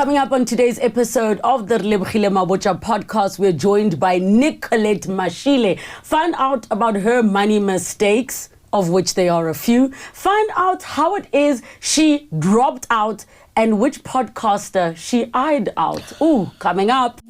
Coming up on today's episode of the Relebogile Mabotja podcast, we're joined by Nicolette Mashile. Find out about her money mistakes, of which there are a few. Find out how it is she dropped out and which podcaster she eyed out. Ooh, coming up.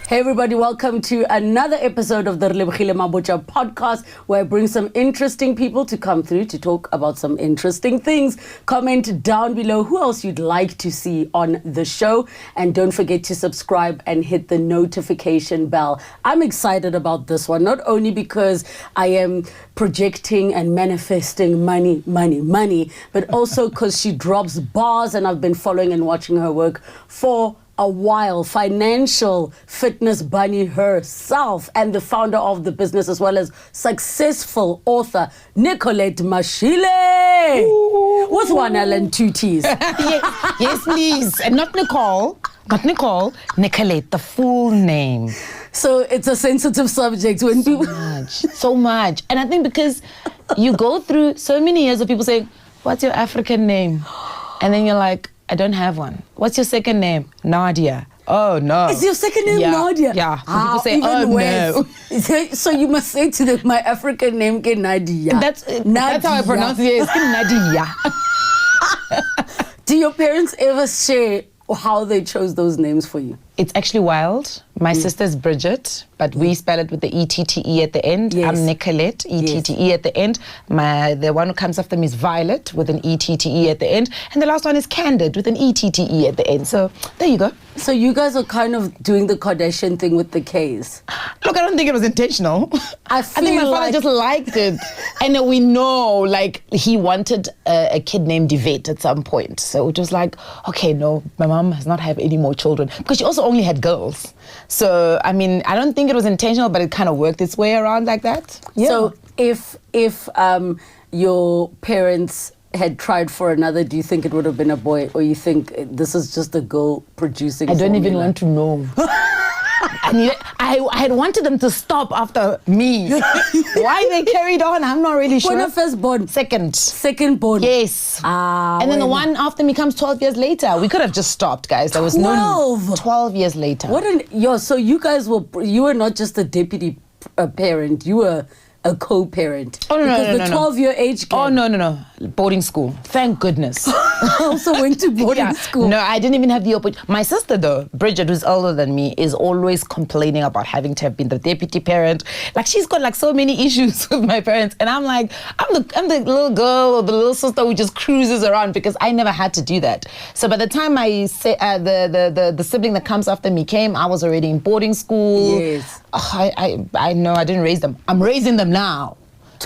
Hey everybody, welcome to another episode of the Relebogile Mabotja podcast, where I bring some interesting people to come through to talk about some interesting things. Comment down below who else you'd like to see on the show, and don't forget to subscribe and hit the notification bell. I'm excited about this one, not only because I am projecting and manifesting money, but also because she drops bars and I've been following and watching her work for a while. Financial fitness bunny herself and the founder of the business, as well as successful author Nicolette Mashile. With one L and two T's. Yes, please. And not Nicole, Nicolette, the full name. So it's a sensitive subject when people... So much. And I think because you go through so many years of people saying, what's your African name? And then you're like, I don't have one. What's your second name? Nadia. Oh, no. Is your second name Nadia? Yeah. People say, no. So you must say to them, my African name is Nadia. That's how I pronounce it. It's Nadia. Do your parents ever share how they chose those names for you? It's actually wild. My sister's Bridget, but we spell it with the E-T-T-E at the end. Yes. I'm Nicolette, E-T-T-E at the end. The one who comes after me is Violet with an E-T-T-E at the end. And the last one is Candid with an E-T-T-E at the end. So there you go. So you guys are kind of doing the Kardashian thing with the Ks. Look, I don't think it was intentional. I think my father just liked it. And we know, like, he wanted a kid named Yvette at some point. So it was like, okay, no, my mom does not have any more children. Because she also only had girls. So, I mean, I don't think it was intentional, but it kind of worked its way around like that. Yeah. So if your parents had tried for another, do you think it would have been a boy, or you think this is just a girl producing I don't formula? even want to know. I had wanted them to stop after me. Why they carried on, I'm not really sure. When first born? Second born. Yes. And then the one after me comes 12 years later. We could have just stopped, guys. There was 12 years later. So you guys you were not just a deputy parent, you were a co-parent. Oh, no, because the 12-year age gap. Oh, no. Boarding school. Thank goodness. Also went to boarding school. No, I didn't even have the opportunity. My sister, though, Bridget, who's older than me, is always complaining about having to have been the deputy parent. Like, she's got, like, so many issues with my parents. And I'm like, I'm the little girl or the little sister who just cruises around, because I never had to do that. So by the time the sibling that comes after me came, I was already in boarding school. Yes. I know I didn't raise them. I'm raising them now.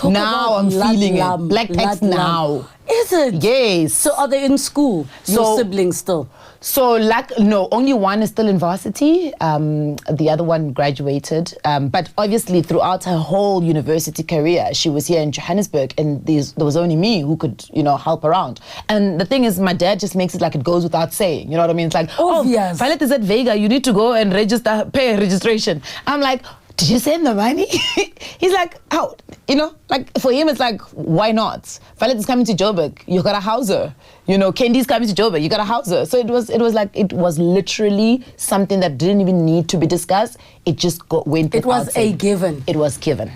I'm feeling it. Black text now. Is it? Yes. So are they in school? Your siblings still? So no, only one is still in varsity. The other one graduated. But obviously throughout her whole university career, she was here in Johannesburg, and there was only me who could, help around. And the thing is, my dad just makes it like it goes without saying. You know what I mean? It's like, obvious. Oh, Violet is at Vega. You need to go and pay registration. I'm like, did you send the money? He's like, how? Like for him, it's like, why not? Violet is coming to Joburg. You gotta house her. Candy's coming to Joburg. You gotta house her. So it was literally something that didn't even need to be discussed. It just went. It was a given. It was given.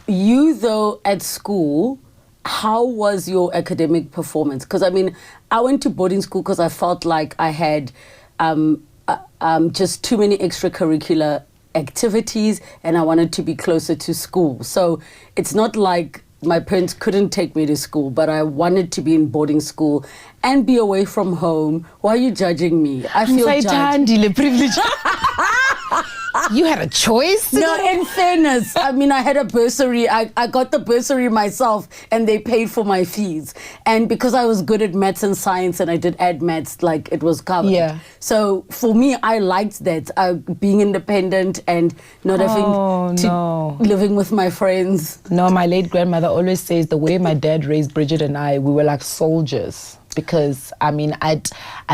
You though at school, how was your academic performance? Because I mean, I went to boarding school because I felt like I had just too many extracurricular activities, and I wanted to be closer to school. So it's not like my parents couldn't take me to school, but I wanted to be in boarding school and be away from home. Why are you judging me? I feel judged. You had a choice? No, in fairness, I mean, I had a bursary. I got the bursary myself, and they paid for my fees. And because I was good at maths and science, and I did add maths, like it was covered. Yeah. So for me, I liked that, being independent and not having to living with my friends. No, my late grandmother always says the way my dad raised Bridget and I, we were like soldiers. because I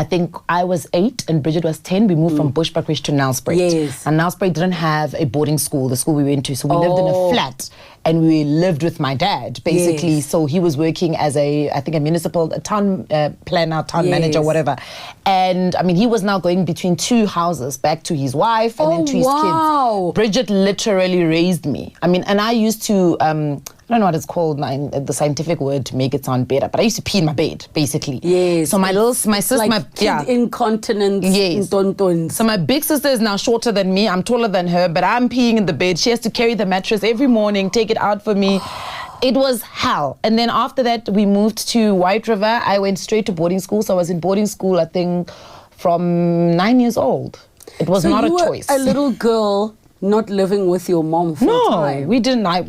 think I was 8 and Bridget was 10. We moved from Bushbuckridge to Nelspruit. Yes. And Nelspruit didn't have a boarding school, the school we went to. So we lived in a flat and we lived with my dad, basically. Yes. So he was working as a town planner, town manager, whatever. And he was now going between 2 houses, back to his wife and then to his kids. Bridget literally raised me. And I used to, I don't know what it's called, the scientific word to make it sound better, but I used to pee in my bed, basically. Yes. So my sister, like kid incontinence. Yes. So my big sister is now shorter than me. I'm taller than her, but I'm peeing in the bed. She has to carry the mattress every morning, take it out for me. It was hell. And then after that, we moved to White River. I went straight to boarding school. So I was in boarding school, I think, from 9 years old. It was not a choice. A little girl not living with your mom full time. No, we didn't. I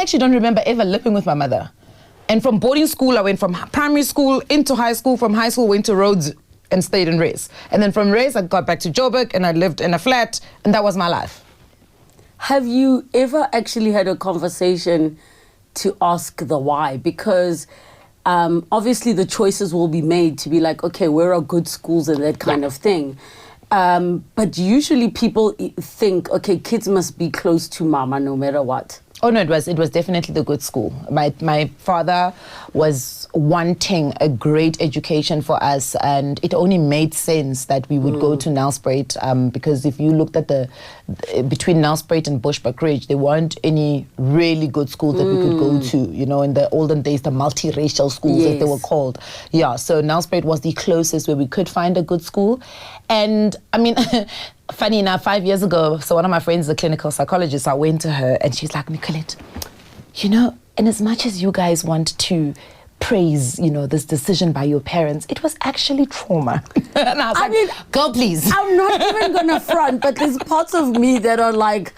actually don't remember ever living with my mother. And from boarding school, I went from primary school into high school. From high school, went to Rhodes and stayed in Rhodes. And then from Rhodes, I got back to Joburg and I lived in a flat, and that was my life. Have you ever actually had a conversation to ask the why? Because obviously the choices will be made to be like, okay, where are good schools and that kind of thing. But usually people think, okay, kids must be close to mama no matter what. Oh no, it was definitely the good school. My father was wanting a great education for us, and it only made sense that we would go to Nelspruit, because if you looked at between Nelspruit and Bushbuckridge, there weren't any really good schools that we could go to. In the olden days, the multiracial schools, as they were called. Yeah, so Nelspruit was the closest where we could find a good school. And funny enough, 5 years ago, so one of my friends is a clinical psychologist. I went to her and she's like, Nicolette, and as much as you guys want to praise, this decision by your parents, it was actually trauma. And I was like, girl, please. I'm not even going to front, but there's parts of me that are like,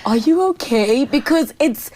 are you okay? Because it's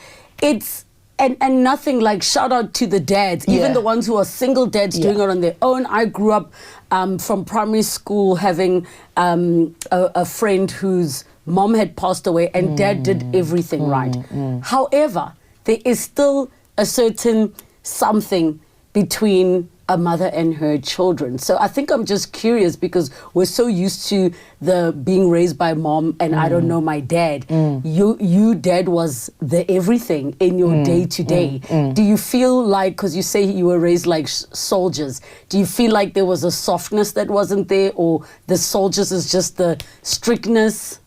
and nothing like, shout out to the dads, even the ones who are single dads doing it on their own. I grew up from primary school having a friend whose mom had passed away and dad did everything right. However, there is still a certain something between a mother and her children. So I think I'm just curious, because we're so used to the being raised by mom and I don't know my dad. You dad was the everything in your day to day. Do you feel like, because you say you were raised like soldiers, do you feel like there was a softness that wasn't there, or the soldiers is just the strictness?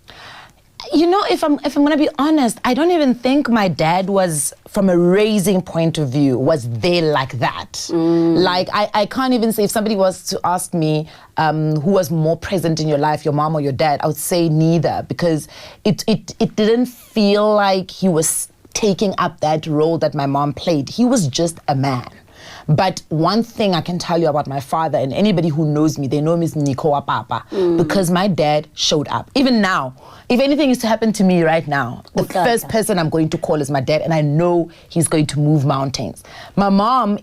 If I'm going to be honest, I don't even think my dad was, from a raising point of view, was there like that. Like, I can't even say, if somebody was to ask me who was more present in your life, your mom or your dad, I would say neither, because it didn't feel like he was taking up that role that my mom played. He was just a man. But one thing I can tell you about my father, and anybody who knows me, they know me as Nico Papa, because my dad showed up. Even now, if anything is to happen to me right now, the first person I'm going to call is my dad, and I know he's going to move mountains. My mom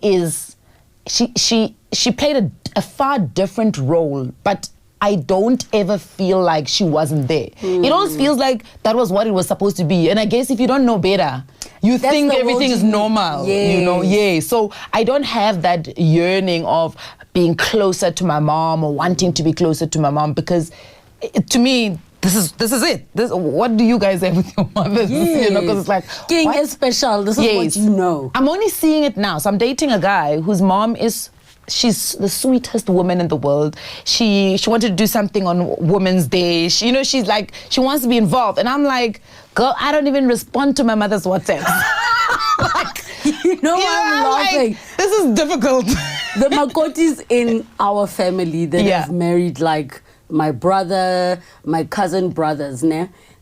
she played a far different role, but I don't ever feel like she wasn't there. It always feels like that was what it was supposed to be. And I guess if you don't know better, you think everything is normal, So I don't have that yearning of being closer to my mom or wanting to be closer to my mom, because to me, this is it. What do you guys have with your mothers? Because it's like, getting it special. This is what you know. I'm only seeing it now. So I'm dating a guy whose mom she's the sweetest woman in the world. She wanted to do something on Women's Day. She's like, she wants to be involved. And I'm like, girl, I don't even respond to my mother's WhatsApp. I'm laughing. Like, this is difficult. The Makotis in our family that have married, like my brother, my cousin brothers,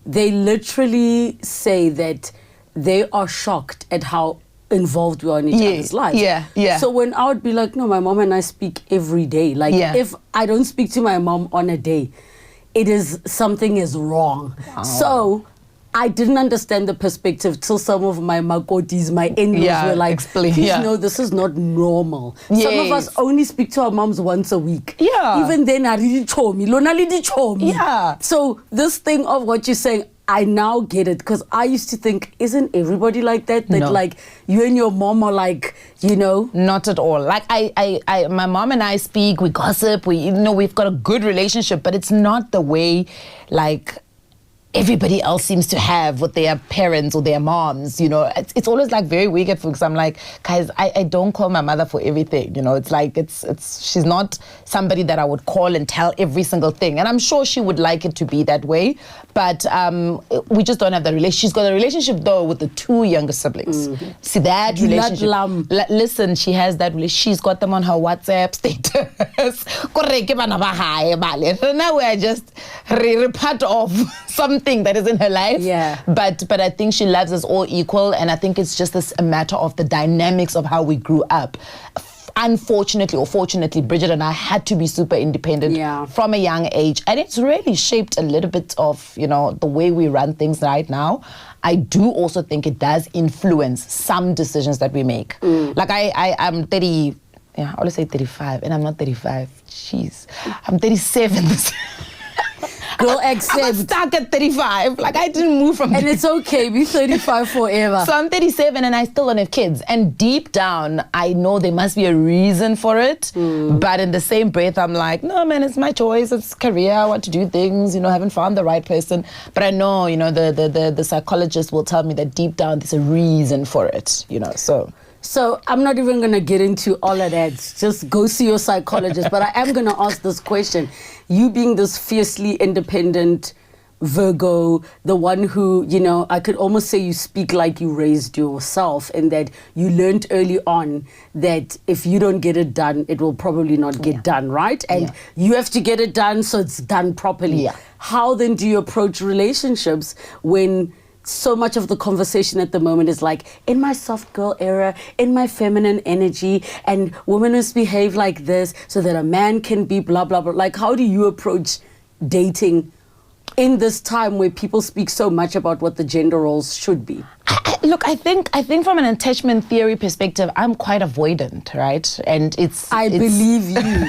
they literally say that they are shocked at how involved we are in each other's lives. So when I would be like, no, my mom and I speak every day. Like, if I don't speak to my mom on a day, something is wrong. Wow. So I didn't understand the perspective till some of my makotis, my in-laws were like, please this is not normal. Yes. Some of us only speak to our moms once a week. Yeah. Even then, I really chomi. So this thing of what you're saying, I now get it, because I used to think, isn't everybody like that? That No. like you and your mom are like, you know? Not at all. Like my mom and I speak, we gossip, we've got a good relationship, but it's not the way like everybody else seems to have with their parents or their moms, It's always like very weird at first. I'm like, guys, I don't call my mother for everything, It's like, she's not somebody that I would call and tell every single thing. And I'm sure she would like it to be that way, but we just don't have that relationship. She's got a relationship though with the 2 younger siblings. Mm-hmm. See that relationship. Listen, she has that relationship. She's got them on her WhatsApp status. Now we're just part of something that is in her life. Yeah. But I think she loves us all equal, and I think it's just a matter of the dynamics of how we grew up. Unfortunately or fortunately, Bridget and I had to be super independent from a young age, and it's really shaped a little bit of the way we run things right now. I do also think it does influence some decisions that we make. Like I'm 30. Yeah, I always say 35, and I'm not 35. Jeez, I'm 37 this Girl, I got stuck at 35. Like, I didn't move from... And it's okay. Be 35 forever. So I'm 37 and I still don't have kids. And deep down, I know there must be a reason for it. But in the same breath, I'm like, no, man, it's my choice. It's career. I want to do things. Haven't found the right person. But I know, the psychologist will tell me that deep down, there's a reason for it, So I'm not even going to get into all of that. Just go see your psychologist. But I am going to ask this question. You being this fiercely independent Virgo, the one who, I could almost say you speak like you raised yourself, in that you learned early on that if you don't get it done, it will probably not get done, right? And you have to get it done so it's done properly. Yeah. How then do you approach relationships when so much of the conversation at the moment is like, in my soft girl era, in my feminine energy, and women must behave like this so that a man can be blah, blah, blah. Like, how do you approach dating in this time where people speak so much about what the gender roles should be? Look, I think from an attachment theory perspective, I'm quite avoidant, right? And I believe you.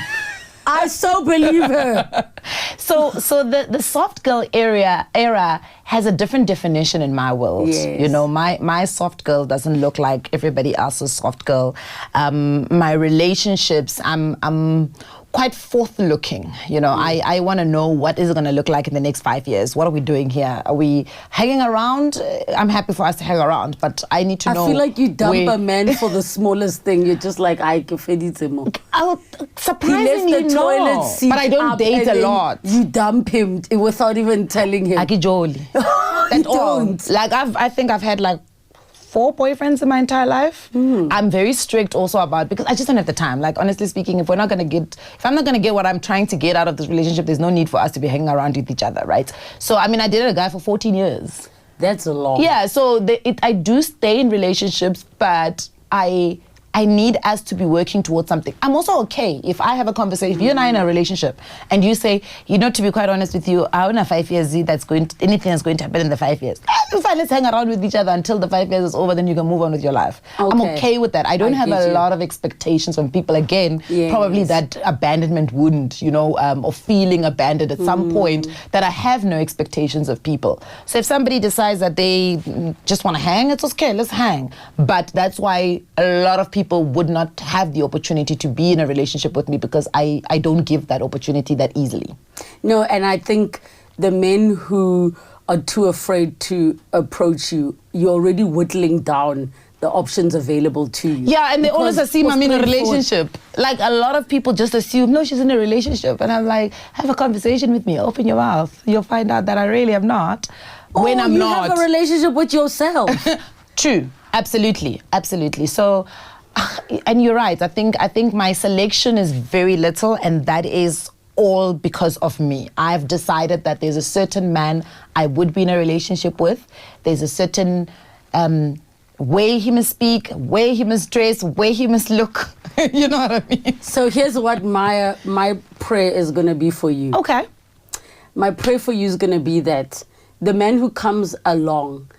I so believe her. So the soft girl era has a different definition in my world. Yes. My soft girl doesn't look like everybody else's soft girl. My relationships, I'm quite forth-looking. I want to know what is it going to look like in the next 5 years. What are we doing here? Are we hanging around? I'm happy for us to hang around, but I need to know. I feel like you dump a man for the smallest thing. You're just like, I can feed it more. Surprisingly, he left the toilet seat but I don't date a lot. You dump him without even telling him. Akijoli. You don't. Like I think I've had like 4 boyfriends in my entire life. I'm very strict also because I just don't have the time. Like, honestly speaking, if I'm not going to get what I'm trying to get out of this relationship, there's no need for us to be hanging around with each other, right? So, I dated a guy for 14 years. That's a long. Yeah, so I do stay in relationships, but I need us to be working towards something. I'm also okay if I have a conversation, if you and I are in a relationship and you say, to be quite honest with you, I want a 5 years, anything that's going to happen in the 5 years. Fine, let's hang around with each other until the 5 years is over, then you can move on with your life. Okay. I'm okay with that. I don't have a lot of expectations from people. Again, probably that abandonment wound, or feeling abandoned at some point, that I have no expectations of people. So if somebody decides that they just want to hang, it's okay, let's hang. But that's why a lot of people would not have the opportunity to be in a relationship with me, because I don't give that opportunity that easily. No, and I think the men who are too afraid to approach you, you're already whittling down the options available to you. Yeah, and they always assume I'm in a relationship. Like, a lot of people just assume, no, she's in a relationship. And I'm like, have a conversation with me, open your mouth. You'll find out that I really am not. When I'm not. You have a relationship with yourself. True, absolutely. So, and you're right. I think my selection is very little, and that is all because of me. I've decided that there's a certain man I would be in a relationship with. There's a certain way he must speak, way he must dress, way he must look. You know what I mean? So here's what my prayer is going to be for you. Okay. My prayer for you is going to be that the man who comes along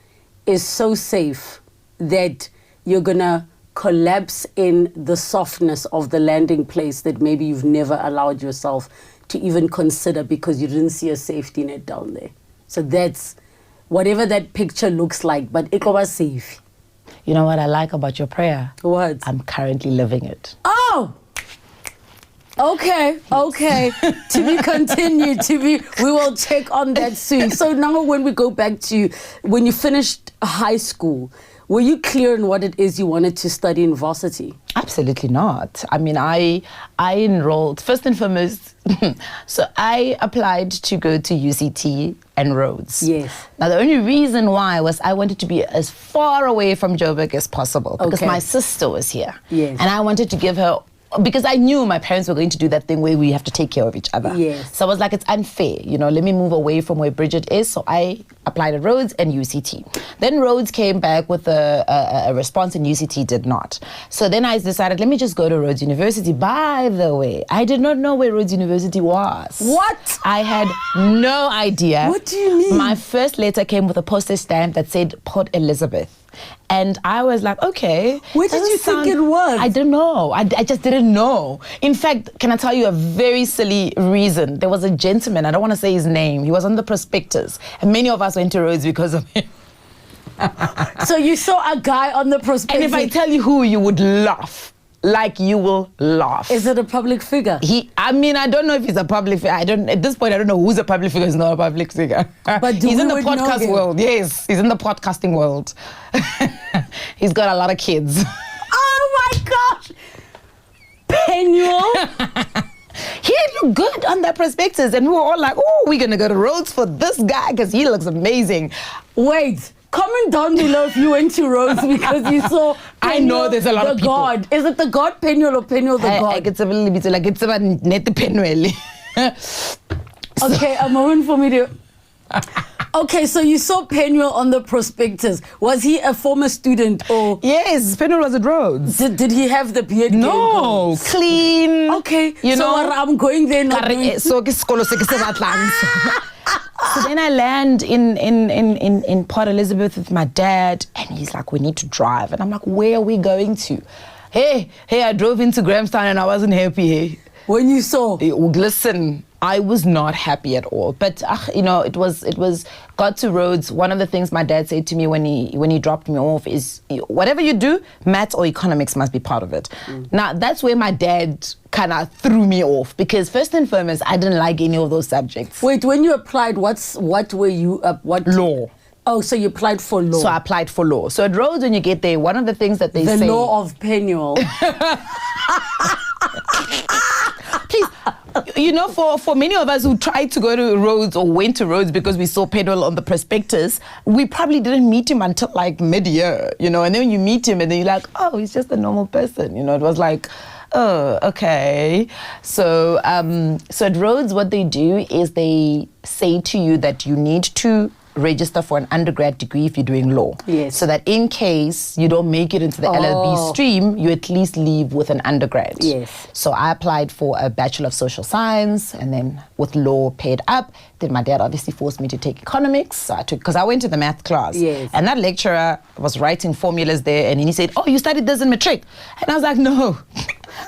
is so safe that you're going to collapse in the softness of the landing place that maybe you've never allowed yourself to even consider, because you didn't see a safety net down there. So that's whatever that picture looks like, but it was safe. You know what I like about your prayer? What? I'm currently living it. Oh! Okay. To be continued. We will check on that soon. So now when we go back to when you finished high school, were you clear on what it is you wanted to study in varsity? Absolutely not. I mean, I enrolled, first and foremost, so I applied to go to UCT and Rhodes. Yes. Now, the only reason why was I wanted to be as far away from Joburg as possible because my sister was here. Yes. And I wanted to give her, because I knew my parents were going to do that thing where we have to take care of each other. Yes. So I was like, it's unfair, let me move away from where Bridget is. So I applied at Rhodes and UCT. Then Rhodes came back with a response and UCT did not. So then I decided, let me just go to Rhodes University. By the way, I did not know where Rhodes University was. What? I had no idea. What do you mean? My first letter came with a postage stamp that said Port Elizabeth. And I was like, okay. Where did you think it was? I don't know. I just didn't know. In fact, can I tell you a very silly reason? There was a gentleman, I don't want to say his name. He was on the prospectus. And many of us went to Rhodes because of him. So you saw a guy on the prospectus. And if I tell you who, you would laugh. Like you will laugh. Is it a public figure? I don't know if he's a public figure. At this point, I don't know who's a public figure, who's not a public figure. But he's in the podcast world. Yes, he's in the podcasting world. He's got a lot of kids. Oh my gosh! Penuel? He looked good on that prospectus, and we were all like, oh, we're going to go to Rhodes for this guy because he looks amazing. Wait. Comment down below if you went to Rhodes because you saw Penuel, I know there's a lot of people. God. Is it the God Penuel or Penuel the God? It's a little bit like it's about net Penuel. Okay, a moment for me to... Okay, so you saw Penuel on the prospectus. Was he a former student or... Yes, Penuel was at Rhodes. Did he have the beard? No, clean. Okay, I'm going there now. So then I land in Port Elizabeth with my dad, and he's like, we need to drive. And I'm like, where are we going to? Hey, I drove into Grahamstown and I wasn't happy. Hey. When you saw? Listen, I was not happy at all. But, it was got to Rhodes. One of the things my dad said to me when he dropped me off is, whatever you do, maths or economics must be part of it. Now, that's where my dad kind of threw me off because first and foremost, I didn't like any of those subjects. Wait, when you applied, what were you, what? Law. Oh, so you applied for law. So I applied for law. So at Rhodes, when you get there, one of the things that they say... The law of Penuel. Please, for many of us who tried to go to Rhodes or went to Rhodes because we saw Penuel on the prospectus, we probably didn't meet him until like mid-year, and then when you meet him and then you're like, oh, he's just a normal person, it was like, oh, okay. So at Rhodes, what they do is they say to you that you need to register for an undergrad degree if you're doing law. Yes. So that in case you don't make it into the LLB stream, you at least leave with an undergrad. Yes. So I applied for a Bachelor of Social Science, and then with law paid up, then my dad obviously forced me to take economics. So I took, because I went to the math class. Yes. And that lecturer was writing formulas there, and he said, oh, you studied this in matric? And I was like, no.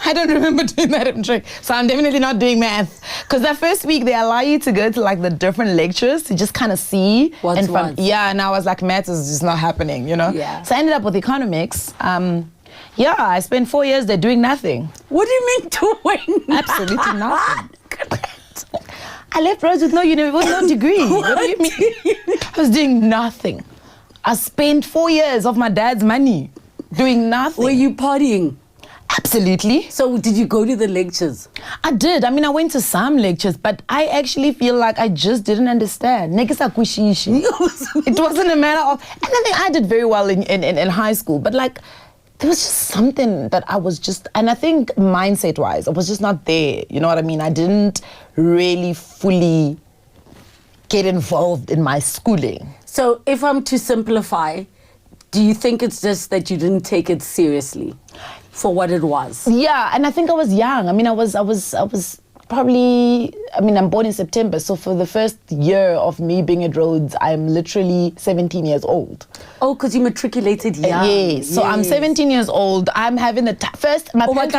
I don't remember doing that in matric. So I'm definitely not doing math. Because that first week, they allow you to go to like the different lectures to just kind of see. What's what? Yeah, and I was like, math is just not happening, Yeah. So I ended up with economics. I spent 4 years there doing nothing. What do you mean doing? Absolutely nothing. I left Rhodes with no degree. What do you mean? I was doing nothing. I spent 4 years of my dad's money doing nothing. Were you partying? Absolutely. So did you go to the lectures? I did. I mean, I went to some lectures, but I actually feel like I just didn't understand. It wasn't a matter of... And I think I did very well in high school, but like, there was just something that I was just... And I think mindset-wise, I was just not there. You know what I mean? I didn't really fully get involved in my schooling. So if I'm to simplify, do you think it's just that you didn't take it seriously for what it was? Yeah, and I think I was young. I mean, I was probably, I'm born in September, so for the first year of me being at Rhodes, I'm literally 17 years old. Oh, because you matriculated young. Yes, so I'm 17 years old. I'm having the first, my parents,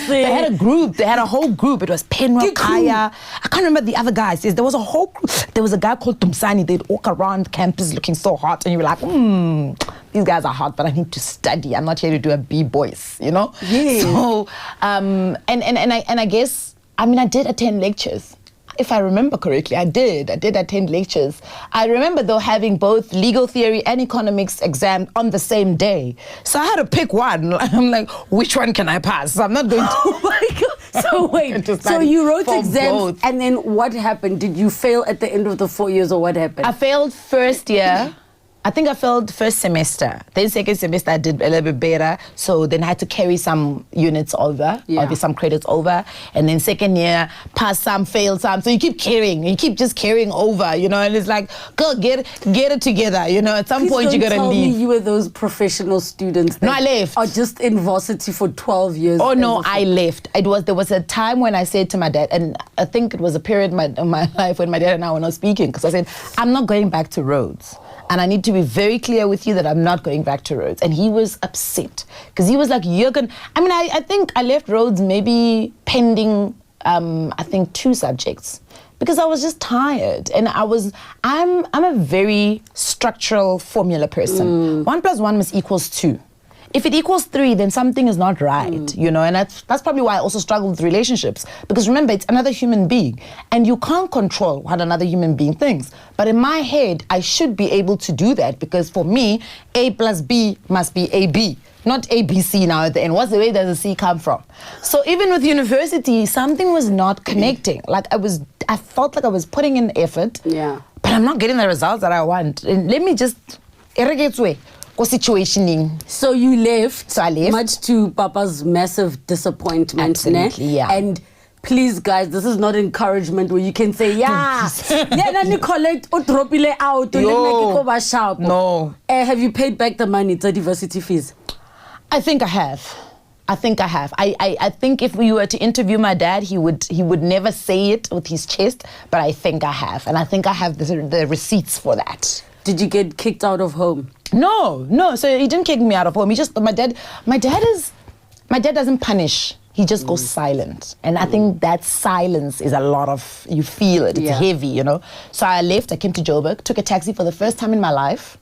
they had a group, they had a whole group. It was Penwa, Kaya, I can't remember the other guys. Yes, there was a whole group. There was a guy called Tumsani. They'd walk around campus looking so hot, and you were like, these guys are hot, but I need to study. I'm not here to do a B-boys, Yeah. So, and I guess, I did attend lectures. If I remember correctly, I did attend lectures. I remember though having both legal theory and economics exam on the same day. So I had to pick one. I'm like, which one can I pass? So I'm not going to. Oh my God. So wait, so you wrote exams both. And then what happened? Did you fail at the end of the 4 years or what happened? I failed first year. I think I failed first semester. Then second semester I did a little bit better. So then I had to carry some units over, or some credits over. And then second year, pass some, fail some. So you keep carrying, you keep just carrying over, and it's like, girl, get it together, At some point you gotta tell leave. Me you were those professional students that no, I left. Are just in varsity for 12 years. Oh no, I left. There was a time when I said to my dad, and I think it was a period in my life when my dad and I were not speaking, because I said, I'm not going back to Rhodes. And I need to be very clear with you that I'm not going back to Rhodes. And he was upset because he was like, you're going to... I think I left Rhodes maybe pending, 2 subjects because I was just tired. And I'm a very structural formula person. 1 + 1 must equals 2. If it equals 3, then something is not right, and that's probably why I also struggle with relationships. Because remember, it's another human being, and you can't control what another human being thinks. But in my head, I should be able to do that, because for me, A + B must be AB, not ABC now at the end. Where does the C come from? So even with university, something was not connecting. I felt like I was putting in effort, but I'm not getting the results that I want. And let me just irrigate way. Situationing. So you left. So I left. Much to Papa's massive disappointment. Absolutely, yeah. And please, guys, this is not encouragement where you can say, Nicolette, dropile out. No. Have you paid back the money, the university fees? I think I have. I think if we were to interview my dad, he would never say it with his chest, but I think I have. And I think I have the receipts for that. Did you get kicked out of home? No. So he didn't kick me out of home. My dad doesn't punish. He just goes silent. And I think that silence is a lot of, you feel it. It's heavy, So I left. I came to Joburg, took a taxi for the first time in my life.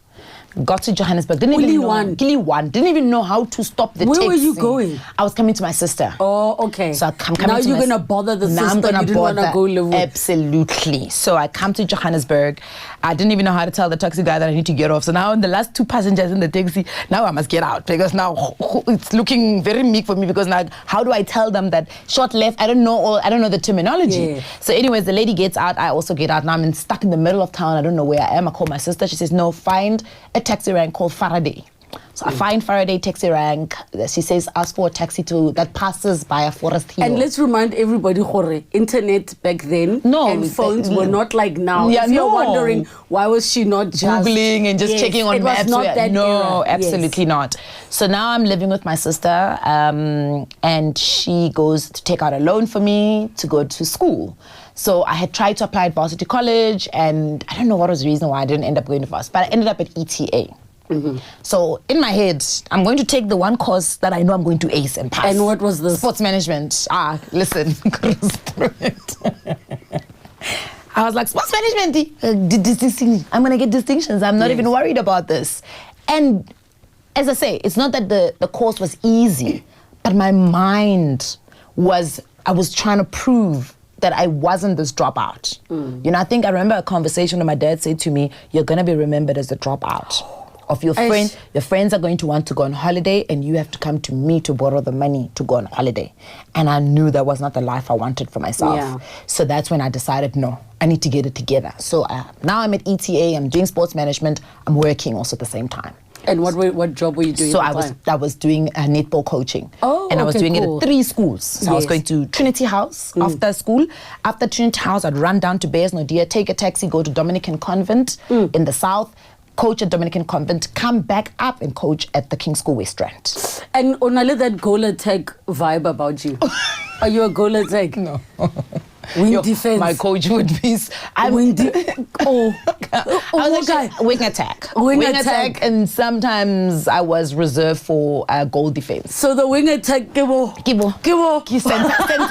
Got to Johannesburg. Didn't even know how to stop the taxi. Where were you going? I was coming to my sister. Oh, okay. So I'm coming now you're going to bother the sister. I'm gonna you didn't want to go live with. Absolutely. So I come to Johannesburg. I didn't even know how to tell the taxi guy that I need to get off. So now the last 2 passengers in the taxi, now I must get out, because now it's looking very meek for me, because now how do I tell them that short left? I don't know the terminology. Yeah. So anyways, the lady gets out. I also get out. Now I'm stuck in the middle of town. I don't know where I am. I call my sister. She says, no, find a taxi rank called Faraday. So I find Faraday taxi rank. She says, ask for a taxi that passes by a forest hill. And let's remind everybody, internet back then and phones were not like now. Yeah, if you're wondering, why was she not just Googling and just checking on maps? Was not that no, era. Absolutely not. So now I'm living with my sister, and she goes to take out a loan for me to go to school. So I had tried to apply at varsity college, and I don't know what was the reason why I didn't end up going to varsity, but I ended up at ETA. So in my head, I'm going to take the one course that I know I'm going to ace and pass. And what was this? Sports management. Listen. I was like, sports management, I'm going to get distinctions. I'm not even worried about this. And as I say, it's not that the course was easy, but my mind I was trying to prove that I wasn't this dropout. I think I remember a conversation where my dad said to me, you're going to be remembered as the dropout. Of your friends. Your friends are going to want to go on holiday, and you have to come to me to borrow the money to go on holiday. And I knew that was not the life I wanted for myself. Yeah. So that's when I decided, no, I need to get it together. So now I'm at ETA, I'm doing sports management, I'm working also at the same time. And what job were you doing? So I was doing netball coaching. And I was doing it at 3 schools. So I was going to Trinity House after school. After Trinity House, I'd run down to Bears Nodia, take a taxi, go to Dominican Convent in the south, coach at Dominican Convent, come back up and coach at the King's School West Rand. And only that goal attack vibe about you. Are you a goal attack? No. Wing defense. My coach would be... Wing attack. Wing attack. And sometimes I was reserved for goal defense. So the wing attack,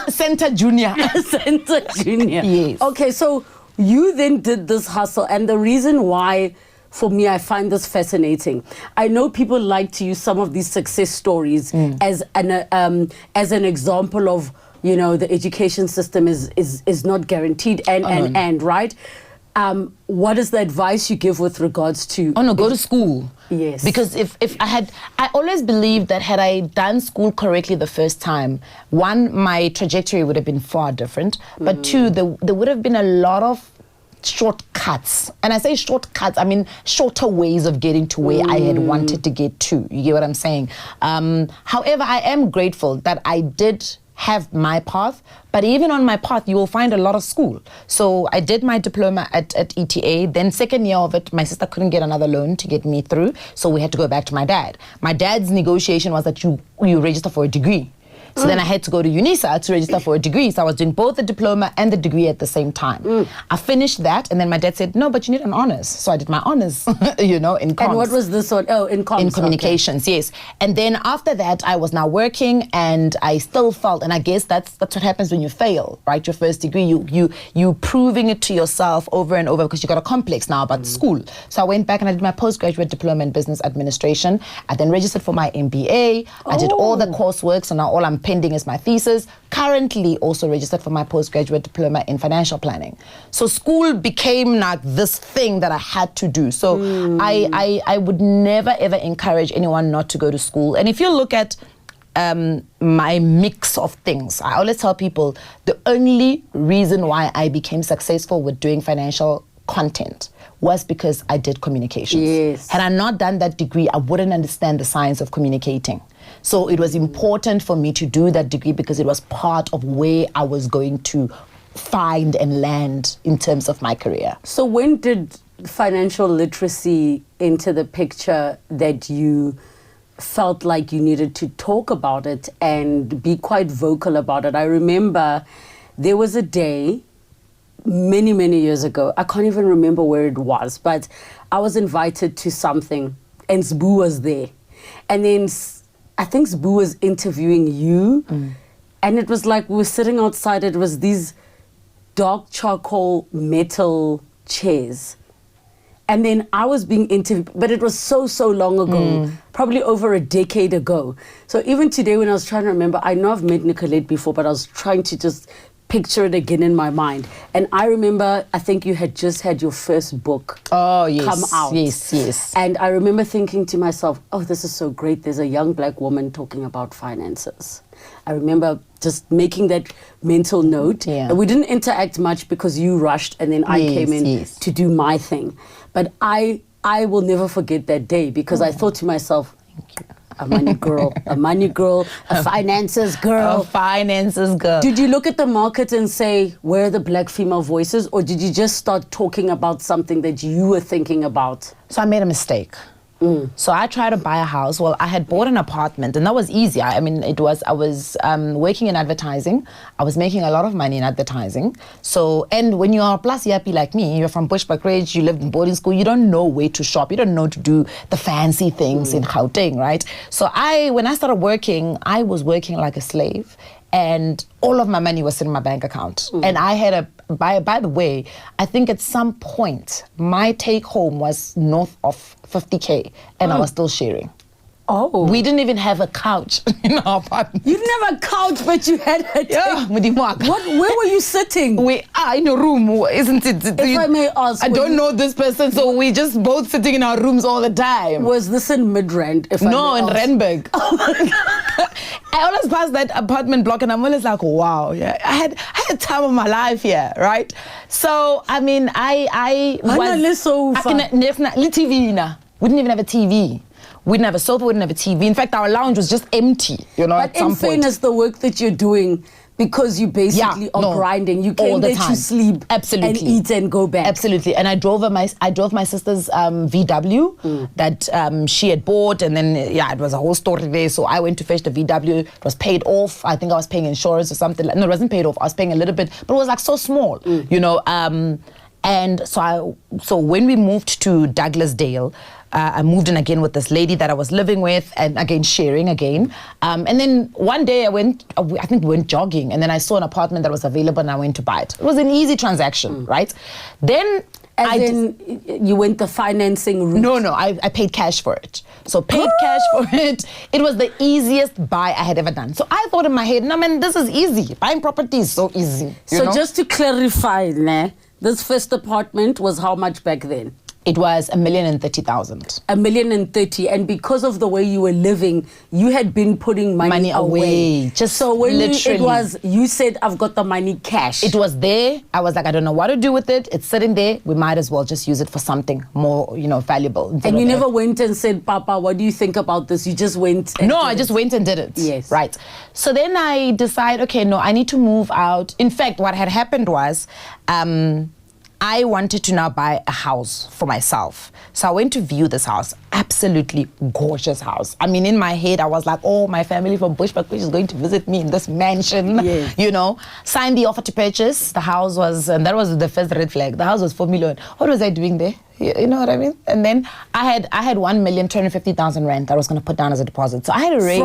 Center junior. Center junior. Yes. Okay, so you then did this hustle, and the reason why, for me, I find this fascinating. I know people like to use some of these success stories as an example of, you know, the education system is not guaranteed and right. What is the advice you give with regards to? Oh no, go to school. Yes. Because if I always believed that had I done school correctly the first time, one, my trajectory would have been far different. But two, there would have been a lot of shortcuts. And I say shortcuts, I mean shorter ways of getting to where I had wanted to get to. You get what I'm saying? However, I am grateful that I did have my path, but even on my path you will find a lot of school. So I did my diploma at ETA. Then second year of it, my sister couldn't get another loan to get me through, so we had to go back to my dad. My dad's negotiation was that you register for a degree. So then I had to go to UNISA to register for a degree. So I was doing both the diploma and the degree at the same time. I finished that, and then my dad said, no, but you need an honors. So I did my honors, you know, in comms. And what was this one? Oh, in comms. In communications, yes. And then after that, I was now working, and I still felt, and I guess that's what happens when you fail, right? Your first degree, you proving it to yourself over and over because you got a complex now about school. So I went back and I did my postgraduate diploma in business administration. I then registered for my MBA. I did all the coursework, so now all I'm pending is my thesis. Currently also registered for my postgraduate diploma in financial planning. So school became like this thing that I had to do. So I would never ever encourage anyone not to go to school. And if you look at my mix of things, I always tell people the only reason why I became successful with doing financial content was because I did communications. Yes. Had I not done that degree, I wouldn't understand the science of communicating. So it was important for me to do that degree because it was part of where I was going to find and land in terms of my career. So when did financial literacy enter the picture that you felt like you needed to talk about it and be quite vocal about it? I remember there was a day many, many years ago. I can't even remember where it was, but I was invited to something and Sbu was there. And then I think Sbu was interviewing you, and it was like we were sitting outside. It was these dark charcoal metal chairs. And then I was being interviewed, but it was so long ago, probably over a decade ago. So even today when I was trying to remember, I know I've met Nicolette before, but I was trying to just picture it again in my mind. And I remember, I think you had just had your first book come out. Yes. And I remember thinking to myself, oh, this is so great. There's a young black woman talking about finances. I remember just making that mental note. Yeah. And we didn't interact much because you rushed and then I came in to do my thing. But I will never forget that day because I thought to myself, thank you. A money girl, a finances girl. A finances girl. Did you look at the market and say, where are the black female voices? Or did you just start talking about something that you were thinking about? So I made a mistake. So I tried to buy a house. Well, I had bought an apartment, and that was easy. I mean, I was working in advertising. I was making a lot of money in advertising. So, and when you are a plus yappy like me, you're from Bushbuckridge, you lived in boarding school, you don't know where to shop. You don't know to do the fancy things in Gauteng, right? So when I started working, I was working like a slave. And all of my money was in my bank account. And I had by the way, I think at some point, my take home was north of 50K, and I was still sharing. Oh. We didn't even have a couch in our apartment. You didn't have a couch, but you had a Where were you sitting? We are in a room, isn't it? If I may ask. I don't know this person, so we just both sitting in our rooms all the time. Was this in Midrand? No, in Randburg. Oh my God. I always pass that apartment block and I'm always like, wow, yeah, I had time of my life here, right? So, I mean, I was... TV. We didn't even have a TV. We didn't have a sofa, we didn't have a TV. In fact, our lounge was just empty, you know, but at some point. But in fairness, the work that you're doing, Because you basically are grinding. You came there to sleep, absolutely, and eat and go back. Absolutely. And I drove my sister's VW that she had bought, and then it was a whole story there. So I went to fetch the VW. It was paid off. I think I was paying insurance or something. No, it wasn't paid off. I was paying a little bit, but it was like so small, you know. And so when we moved to Douglasdale, I moved in again with this lady that I was living with, and again sharing again. And then one day I think we went jogging, and then I saw an apartment that was available, and I went to buy it. It was an easy transaction, right? Then you went the financing route? No, I paid cash for it. So paid cash for it. It was the easiest buy I had ever done. So I thought in my head, no man, this is easy. Buying property is so easy. You know? Just to clarify, this first apartment was how much back then? It was 1,030,000. 1,030,000, and because of the way you were living, you had been putting money away. So when you said, I've got the money cash. It was there. I was like, I don't know what to do with it. It's sitting there. We might as well just use it for something more, valuable. And you never went and said, Papa, what do you think about this? You just went and I just went and did it. Yes. Right. So then I decided, okay, no, I need to move out. In fact, what had happened was, I wanted to now buy a house for myself. So I went to view this house. Absolutely gorgeous house. I mean, in my head, I was like, oh, my family from Bushbuck is going to visit me in this mansion. Yes. Signed the offer to purchase. The house was, and that was the first red flag. The house was 4 million. What was I doing there? You know what I mean? And then I had 1,250,000 rand that I was going to put down as a deposit. So I had to raise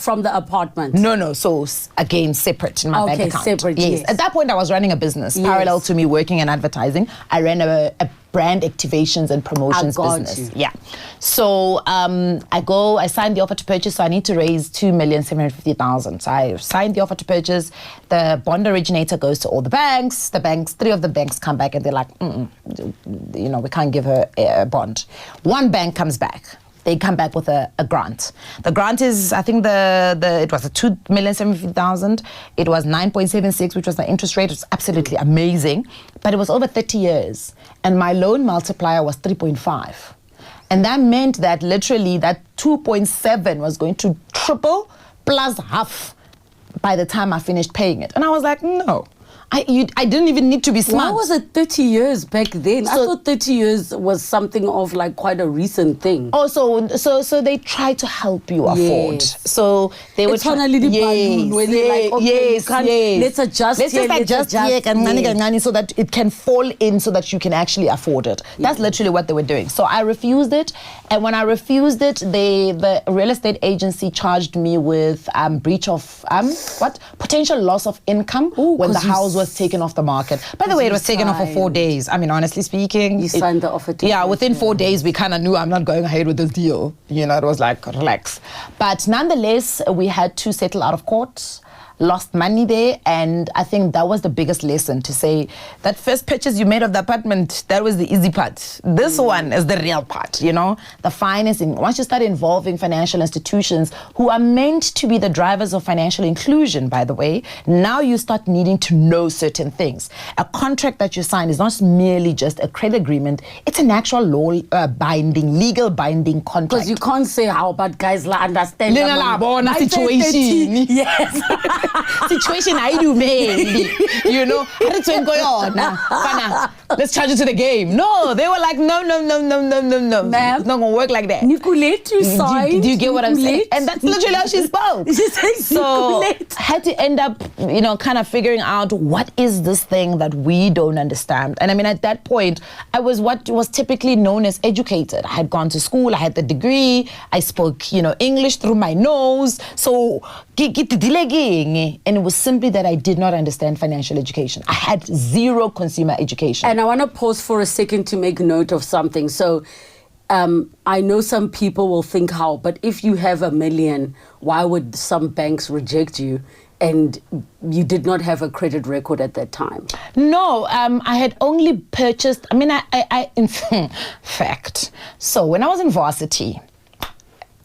from the apartment. No. So again, separate in my bank account. Separate. Yes. At that point, I was running a business parallel to me working in advertising. I ran a brand activations and promotions business. Yeah. So I signed the offer to purchase. So I need to raise 2,750,000. So I signed the offer to purchase. The bond originator goes to all the banks. Three of the banks come back and they're like, we can't give her a bond. One bank comes back. They come back with a grant. The grant is, I think it was a 2,750,000. It was 9.76, which was the interest rate. It was absolutely amazing. But it was over 30 years. And my loan multiplier was 3.5. And that meant that literally that 2.7 was going to triple plus half by the time I finished paying it. And I was like, no. I didn't even need to be smart. Why was it 30 years back then? I thought 30 years was something of like quite a recent thing. Oh, so they try to help you afford. So they were trying to balloon where they're like, okay, let's adjust here, so that it can fall in so that you can actually afford it. That's literally what they were doing. So I refused it. And when I refused it, the real estate agency charged me with breach of potential loss of income when the house was taken off the market. By the way, it was taken off for 4 days. I mean, honestly speaking. You signed the offer to within 4 days, we kind of knew I'm not going ahead with this deal. It was like, relax. But nonetheless, we had to settle out of court. Lost money there, and I think that was the biggest lesson, to say that first purchase you made of the apartment, that was the easy part. This one is the real part, the financing. Once you start involving financial institutions who are meant to be the drivers of financial inclusion, by the way, now you start needing to know certain things. A contract that you sign is not merely just a credit agreement, it's an actual legal binding contract. Because you can't say how bad guys understand situation. Yes. Situation I do, baby. Let's charge it to the game. No, they were like, no. Ma'am, it's not gonna work like that. Nicolette, you signed. Do you get what I'm saying? And that's literally how she spoke. She said, so I had to end up, kind of figuring out what is this thing that we don't understand. And I mean, at that point, I was what was typically known as educated. I had gone to school, I had the degree, I spoke, English through my nose. So and it was simply that I did not understand financial education. I had zero consumer education. And I want to pause for a second to make note of something. So I know some people will think but if you have 1 million, why would some banks reject you? And you did not have a credit record at that time? No, I had only purchased, I in fact, so when I was in varsity,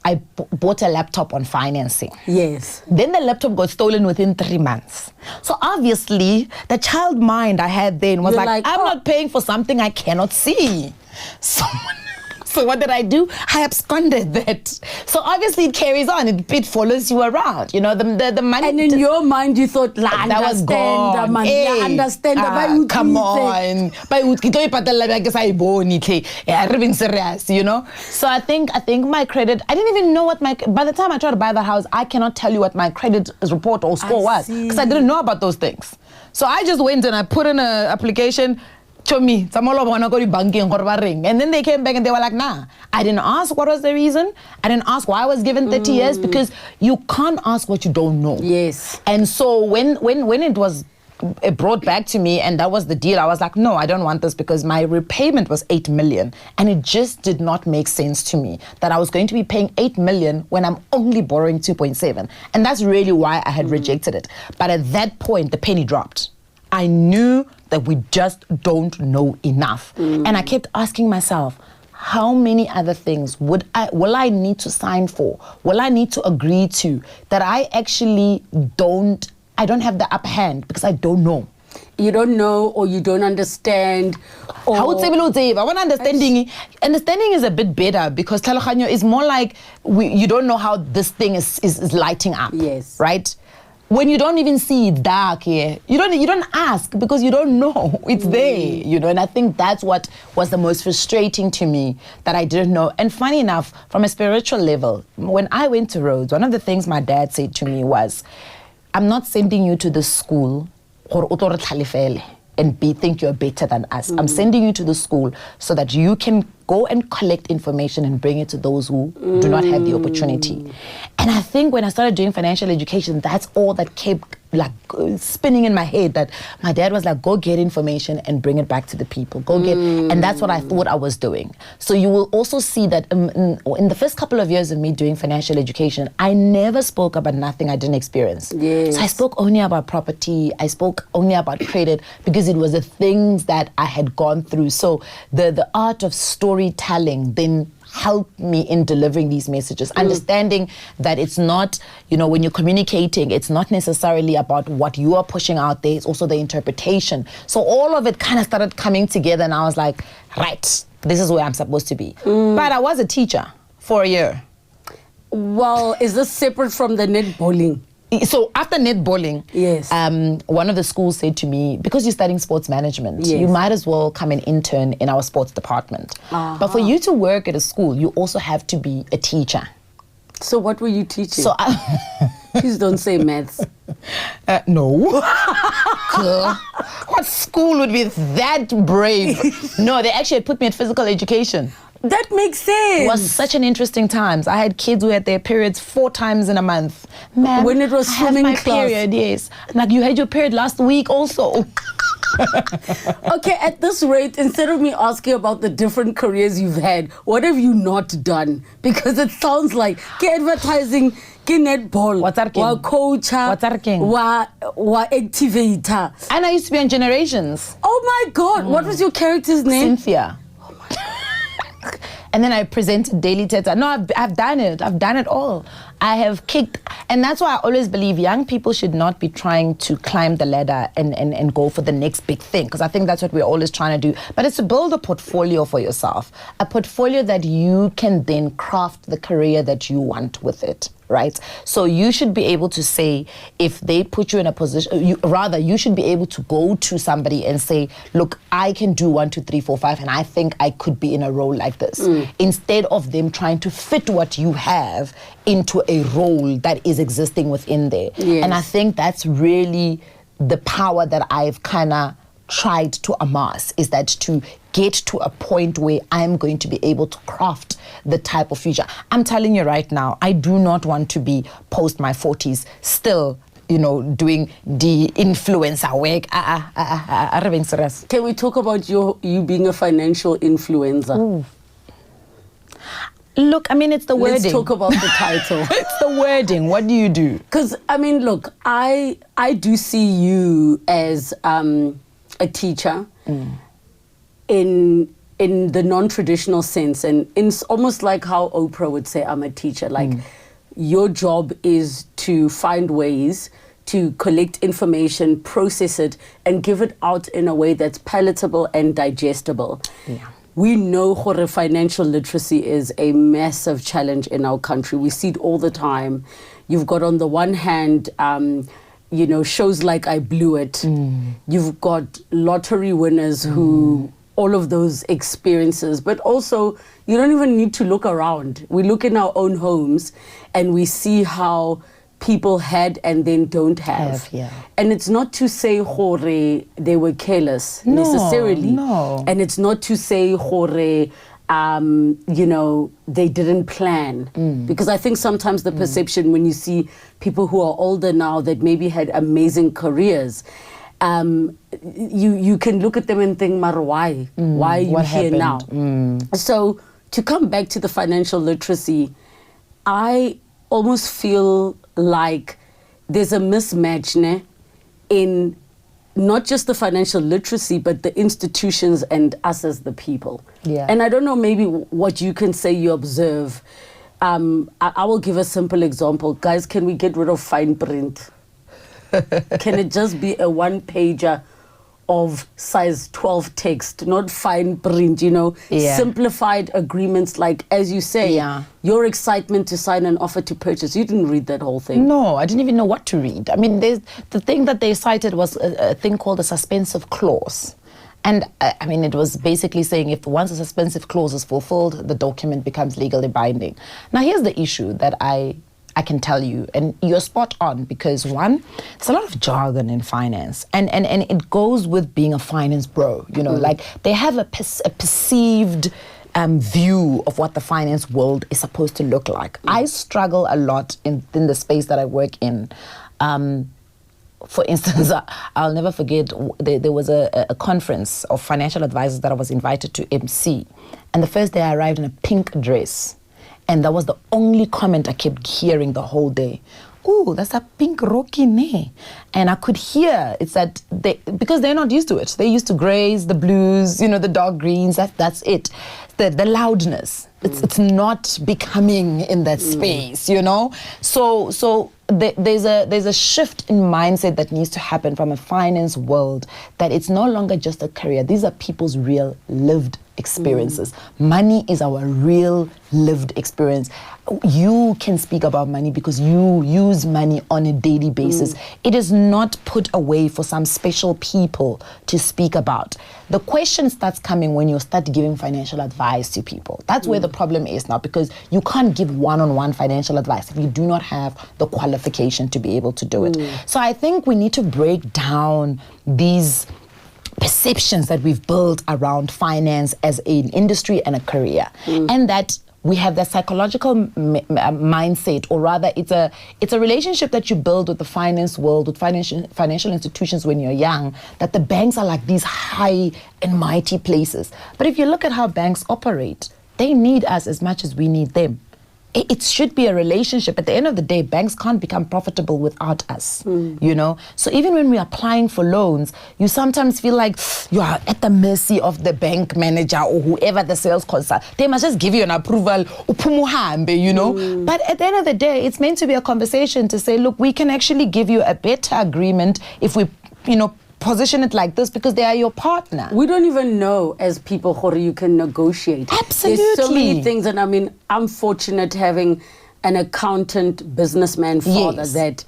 I bought a laptop on financing. Yes. Then the laptop got stolen within 3 months. So obviously, the child mind I had then was I'm not paying for something I cannot see. So what did I do? I absconded that. So obviously it carries on. It follows you around. You know, the money. And in your mind, you thought, that was gone. Understand. Come on. You know. So I think my credit. I didn't even know what by the time I tried to buy the house, I cannot tell you what my credit report or score was because I didn't know about those things. So I just went and I put in an application. And then they came back and they were like, nah. I didn't ask what was the reason. I didn't ask why I was given 30 years because you can't ask what you don't know. Yes. And so when it was brought back to me and that was the deal, I was like, no, I don't want this because my repayment was 8 million. And it just did not make sense to me that I was going to be paying 8 million when I'm only borrowing 2.7. And that's really why I had rejected it. But at that point, the penny dropped. I knew that we just don't know enough. And I kept asking myself, how many other things will I need to sign for? Will I need to agree to that I actually don't have the upper hand because I don't know. You don't know or you don't understand. Understanding is a bit better because Tlhaloganyo is more like you don't know how this thing is lighting up. Yes. Right? When you don't even see it dark here, you don't ask because you don't know it's there, you know. And I think that's what was the most frustrating to me, that I didn't know. And funny enough, from a spiritual level, when I went to Rhodes, one of the things my dad said to me was, I'm not sending you to the school and think you're better than us. I'm sending you to the school so that you can go and collect information and bring it to those who do not have the opportunity. And I think when I started doing financial education, that's all that kept spinning in my head, that my dad was like, go get information and bring it back to the people. And that's what I thought I was doing. So you will also see that in the first couple of years of me doing financial education, I never spoke about nothing I didn't experience. Yes. So I spoke only about property. I spoke only about credit because it was the things that I had gone through. So the art of storytelling then helped me in delivering these messages, understanding that it's not, when you're communicating, it's not necessarily about what you are pushing out there, it's also the interpretation. So all of it kind of started coming together and I was like, right, this is where I'm supposed to be. But I was a teacher for a year. Well, is this separate from the netballing? So after netballing, yes, one of the schools said to me, because you're studying sports management, you might as well come and intern in our sports department. But for you to work at a school, you also have to be a teacher. So what were you teaching? So please don't say maths. No. What school would be that brave? No, they actually had put me in physical education. That makes sense. It was such an interesting time. I had kids who had their periods 4 times in a month. Ma'am, when it was swimming my class. Period, yes. Like, you had your period last week also. Okay, at this rate, instead of me asking about the different careers you've had, what have you not done? Because it sounds like advertising, netball, wa coacher, wa activator. And I used to be on Generations. Oh my God, what was your character's name? Cynthia. And then I presented Daily Teta. No, I've done it. I've done it all. I have kicked. And that's why I always believe young people should not be trying to climb the ladder and go for the next big thing. Because I think that's what we're always trying to do. But it's to build a portfolio for yourself. A portfolio that you can then craft the career that you want with it. Right? So you should be able to say, if they put you in a position, you should be able to go to somebody and say, look, I can do 1, 2, 3, 4, 5, and I think I could be in a role like this. Instead of them trying to fit what you have into a role that is existing within there. Yes. And I think that's really the power that I've kind of tried to amass, is that to get to a point where I'm going to be able to craft the type of future. I'm telling you right now, I do not want to be post my 40s still, doing the influencer work. Can we talk about you being a financial influencer? Ooh. Look, I mean, it's the wording. Let's talk about the title. It's the wording. What do you do? Because, I mean, look, I do see you as a teacher in the non-traditional sense, and it's almost like how Oprah would say, I'm a teacher. Like, your job is to find ways to collect information, process it, and give it out in a way that's palatable and digestible. Yeah. we know gore financial literacy is a massive challenge in our country. We see it all the time. You've got on the one hand, shows like I Blew It. You've got lottery winners who, all of those experiences, but also you don't even need to look around. We look in our own homes and we see how people had and then don't have. And it's not to say gore they were careless necessarily. No. And it's not to say gore they didn't plan. Because I think sometimes the perception when you see people who are older now that maybe had amazing careers, you can look at them and think, Mara, why? Why are you here now? So to come back to the financial literacy, I almost feel like there's a mismatch in not just the financial literacy, but the institutions and us as the people. And I don't know maybe what you can say you observe. I will give a simple example. Guys, can we get rid of fine print? Can it just be a one-pager of size 12 text, not fine print, simplified agreements like, as you say, your excitement to sign an offer to purchase. You didn't read that whole thing. No, I didn't even know what to read. I mean, the thing that they cited was a thing called a suspensive clause. And I mean, it was basically saying if once a suspensive clause is fulfilled, the document becomes legally binding. Now, here's the issue that I can tell you, and you're spot on, because one, there's a lot of jargon in finance, and it goes with being a finance bro, like they have a perceived view of what the finance world is supposed to look like. I struggle a lot in the space that I work in. For instance, I'll never forget, there was a conference of financial advisors that I was invited to MC, and the first day I arrived in a pink dress. And that was the only comment I kept hearing the whole day. Ooh, that's a pink rocky ne. And I could hear it's that because they're not used to it. They're used to grays, the blues, the dark greens. That's it. The loudness. It's not becoming in that space, So there's a shift in mindset that needs to happen from a finance world, that it's no longer just a career. These are people's real lived experiences. Money is our real lived experience. You can speak about money because you use money on a daily basis. It is not put away for some special people to speak about. The question starts coming when you start giving financial advice to people. That's where the problem is now, because you can't give one-on-one financial advice if you do not have the qualification to be able to do it. So I think we need to break down these perceptions that we've built around finance as an industry and a career, and that we have that psychological mindset, or rather it's a relationship that you build with the finance world, with financial institutions when you're young, that the banks are like these high and mighty places. But if you look at how banks operate, they need us as much as we need them. It should be a relationship. At the end of the day, banks can't become profitable without us, So even when we're applying for loans, you sometimes feel like you are at the mercy of the bank manager or whoever the sales consultant. They must just give you an approval, But at the end of the day, it's meant to be a conversation to say, look, we can actually give you a better agreement if we, position it like this, because they are your partner. We don't even know as people how you can negotiate. Absolutely. There's so many things, and I mean, I'm fortunate having an accountant, businessman father that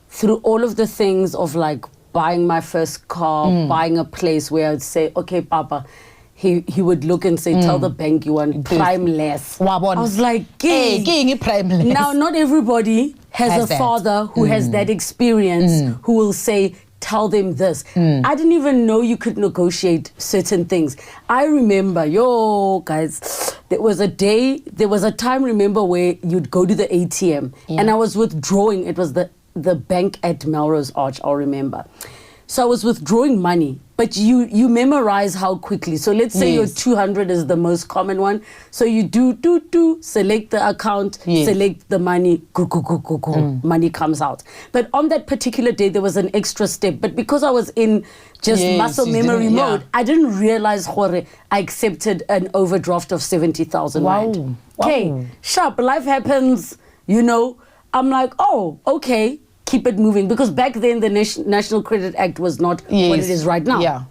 through all of the things of like buying my first car, buying a place where I'd say, okay, Papa, he would look and say, tell the bank you want primeless. I was like, primeless. Now, not everybody has a father who has that experience, who will say, tell them this. I didn't even know you could negotiate certain things. I remember, guys, there was a time, remember, where you'd go to the ATM and I was withdrawing. It was the bank at Melrose Arch, I'll remember. So I was withdrawing money, but you memorize how quickly. So let's say your 200 is the most common one. So you do, select the account, select the money, go, money comes out. But on that particular day, there was an extra step. But because I was in just muscle memory mode, I didn't realize, I accepted an overdraft of 70,000 rand. Okay, sharp, life happens, I'm like, oh, okay. Keep it moving, because back then the National Credit Act was not what it is right now.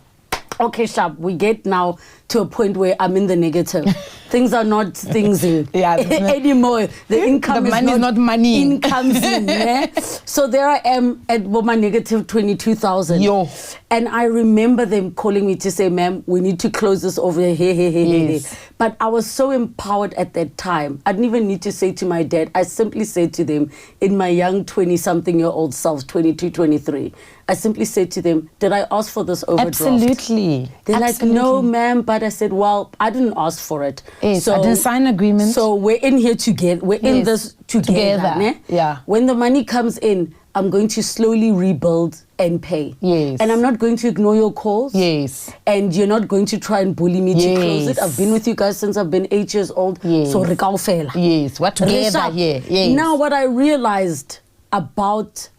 okay, Sharp, we get now to a point where I'm in the negative. Things are not things in anymore. The income the money is not money. Income's in. So there I am at my negative 22,000. Yo. And I remember them calling me to say, ma'am, we need to close this over here. Yes. But I was so empowered at that time. I didn't even need to say to my dad. I simply said to them, in my young 20-something-year-old self, 22, 23, I simply said to them, did I ask for this overdraft? Absolutely. They're like, no, ma'am. But I said, well, I didn't ask for it. Yes, I didn't sign an agreement. So we're in here together. We're in this together. Yeah. When the money comes in, I'm going to slowly rebuild and pay. Yes. And I'm not going to ignore your calls. Yes. And you're not going to try and bully me to close it. I've been with you guys since I've been 8 years old. Yes. So rekaofela. Yes. We're together here. Yes. Now what I realized about